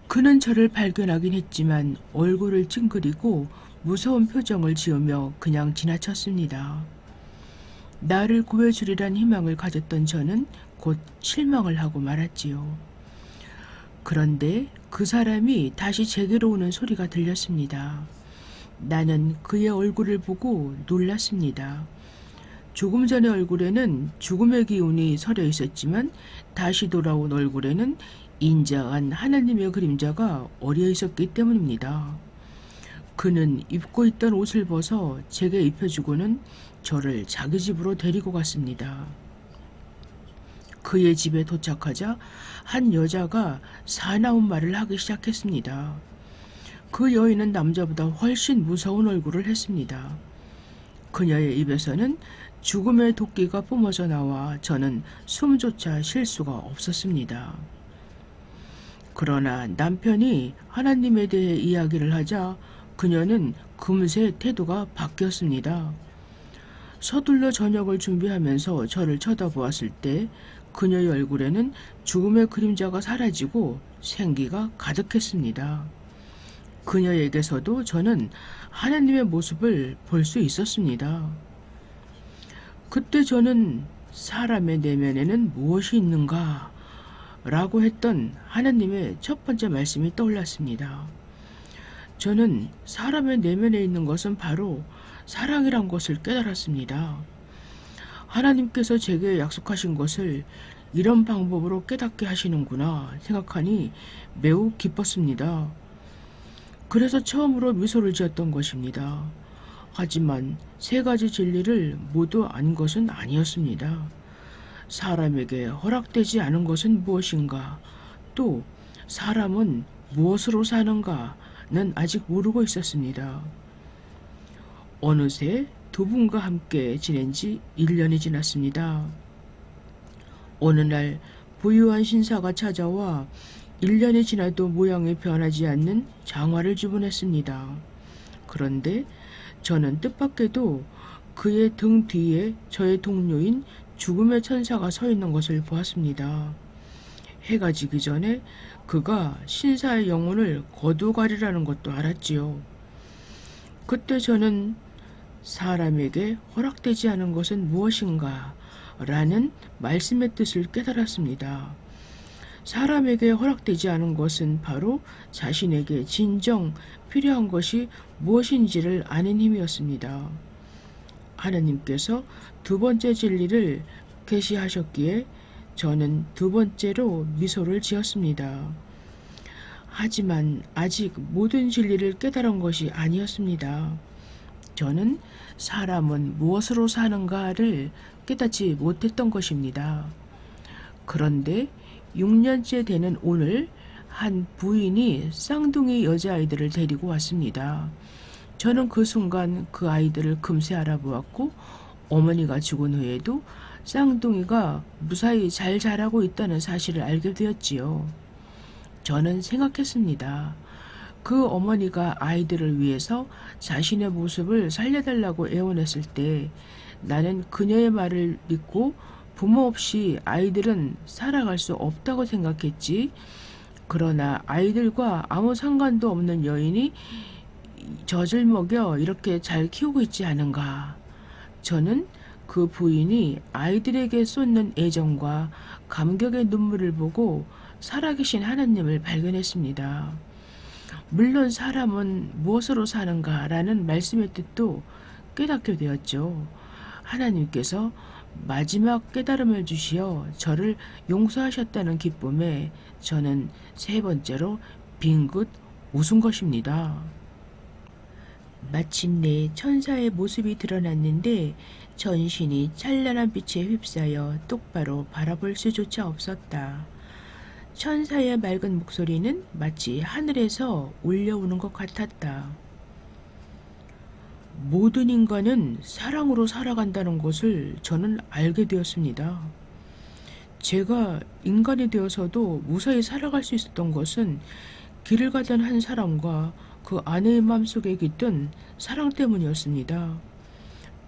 그는 저를 발견하긴 했지만 얼굴을 찡그리고 무서운 표정을 지으며 그냥 지나쳤습니다. 나를 구해주리란 희망을 가졌던 저는 곧 실망을 하고 말았지요. 그런데 그 사람이 다시 제게로 오는 소리가 들렸습니다. 나는 그의 얼굴을 보고 놀랐습니다. 조금 전의 얼굴에는 죽음의 기운이 서려 있었지만 다시 돌아온 얼굴에는 인자한 하나님의 그림자가 어려 있었기 때문입니다. 그는 입고 있던 옷을 벗어 제게 입혀주고는 저를 자기 집으로 데리고 갔습니다. 그의 집에 도착하자 한 여자가 사나운 말을 하기 시작했습니다. 그 여인은 남자보다 훨씬 무서운 얼굴을 했습니다. 그녀의 입에서는 죽음의 도끼가 뿜어져 나와 저는 숨조차 쉴 수가 없었습니다. 그러나 남편이 하나님에 대해 이야기를 하자 그녀는 금세 태도가 바뀌었습니다. 서둘러 저녁을 준비하면서 저를 쳐다보았을 때 그녀의 얼굴에는 죽음의 그림자가 사라지고 생기가 가득했습니다. 그녀에게서도 저는 하나님의 모습을 볼 수 있었습니다. 그때 저는 사람의 내면에는 무엇이 있는가? 라고 했던 하나님의 첫 번째 말씀이 떠올랐습니다. 저는 사람의 내면에 있는 것은 바로 사랑이란 것을 깨달았습니다. 하나님께서 제게 약속하신 것을 이런 방법으로 깨닫게 하시는구나 생각하니 매우 기뻤습니다. 그래서 처음으로 미소를 지었던 것입니다. 하지만 세 가지 진리를 모두 안 것은 아니었습니다. 사람에게 허락되지 않은 것은 무엇인가, 또 사람은 무엇으로 사는가는 아직 모르고 있었습니다. 어느새 두 분과 함께 지낸 지 1년이 지났습니다. 어느 날 부유한 신사가 찾아와 1년이 지나도 모양이 변하지 않는 장화를 주문했습니다. 그런데 저는 뜻밖에도 그의 등 뒤에 저의 동료인 죽음의 천사가 서 있는 것을 보았습니다. 해가 지기 전에 그가 신사의 영혼을 거두가리라는 것도 알았지요. 그때 저는 사람에게 허락되지 않은 것은 무엇인가? 라는 말씀의 뜻을 깨달았습니다. 사람에게 허락되지 않은 것은 바로 자신에게 진정 필요한 것이 무엇인지를 아는 힘이었습니다. 하나님께서 두 번째 진리를 계시하셨기에 저는 두 번째로 미소를 지었습니다. 하지만 아직 모든 진리를 깨달은 것이 아니었습니다. 저는 사람은 무엇으로 사는가를 깨닫지 못했던 것입니다. 그런데 6년째 되는 오늘 한 부인이 쌍둥이 여자아이들을 데리고 왔습니다. 저는 그 순간 그 아이들을 금세 알아보았고 어머니가 죽은 후에도 쌍둥이가 무사히 잘 자라고 있다는 사실을 알게 되었지요. 저는 생각했습니다. 그 어머니가 아이들을 위해서 자신의 모습을 살려달라고 애원했을 때 나는 그녀의 말을 믿고 부모 없이 아이들은 살아갈 수 없다고 생각했지. 그러나 아이들과 아무 상관도 없는 여인이 젖을 먹여 이렇게 잘 키우고 있지 않은가. 저는 그 부인이 아이들에게 쏟는 애정과 감격의 눈물을 보고 살아계신 하나님을 발견했습니다. 물론 사람은 무엇으로 사는가라는 말씀의 뜻도 깨닫게 되었죠. 하나님께서 마지막 깨달음을 주시어 저를 용서하셨다는 기쁨에 저는 세 번째로 빙긋 웃은 것입니다. 마침내 천사의 모습이 드러났는데 전신이 찬란한 빛에 휩싸여 똑바로 바라볼 수조차 없었다. 천사의 맑은 목소리는 마치 하늘에서 울려오는 것 같았다. 모든 인간은 사랑으로 살아간다는 것을 저는 알게 되었습니다. 제가 인간이 되어서도 무사히 살아갈 수 있었던 것은 길을 가던 한 사람과 그 아내의 마음속에 깃든 사랑 때문이었습니다.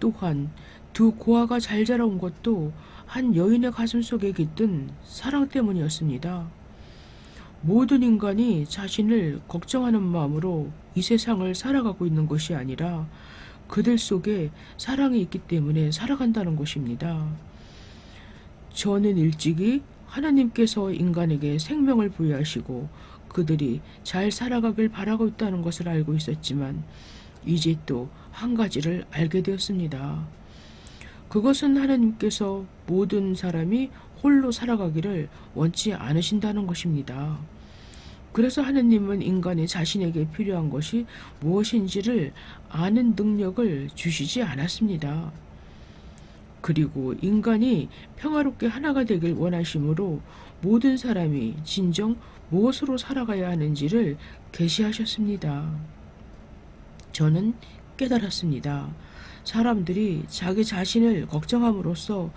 또한 두 고아가 잘 자라온 것도 한 여인의 가슴 속에 깃든 사랑 때문이었습니다. 모든 인간이 자신을 걱정하는 마음으로 이 세상을 살아가고 있는 것이 아니라 그들 속에 사랑이 있기 때문에 살아간다는 것입니다. 저는 일찍이 하나님께서 인간에게 생명을 부여하시고 그들이 잘 살아가길 바라고 있다는 것을 알고 있었지만 이제 또 한 가지를 알게 되었습니다. 그것은 하나님께서 모든 사람이 홀로 살아가기를 원치 않으신다는 것입니다. 그래서 하나님은 인간이 자신에게 필요한 것이 무엇인지를 아는 능력을 주시지 않았습니다. 그리고 인간이 평화롭게 하나가 되길 원하심으로 모든 사람이 진정 무엇으로 살아가야 하는지를 계시하셨습니다. 저는 깨달았습니다. 사람들이 자기 자신을 걱정함으로써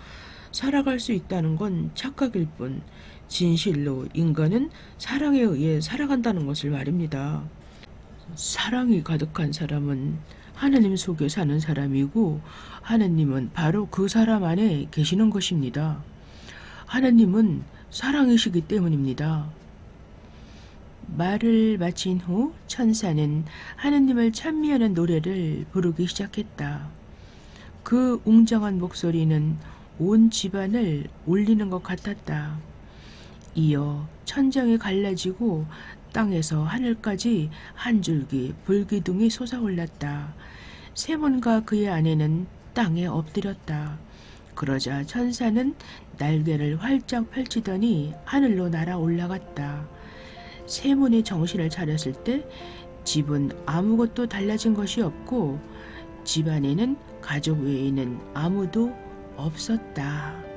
살아갈 수 있다는 건 착각일 뿐 진실로 인간은 사랑에 의해 살아간다는 것을 말입니다. 사랑이 가득한 사람은 하나님 속에 사는 사람이고 하나님은 바로 그 사람 안에 계시는 것입니다. 하나님은 사랑이시기 때문입니다. 말을 마친 후 천사는 하느님을 찬미하는 노래를 부르기 시작했다. 그 웅장한 목소리는 온 집안을 울리는 것 같았다. 이어 천장이 갈라지고 땅에서 하늘까지 한 줄기 불기둥이 솟아올랐다. 세몬과 그의 아내는 땅에 엎드렸다. 그러자 천사는 날개를 활짝 펼치더니 하늘로 날아 올라갔다. 세몬이 정신을 차렸을 때 집은 아무것도 달라진 것이 없고 집안에는 가족 외에는 아무도 없었다.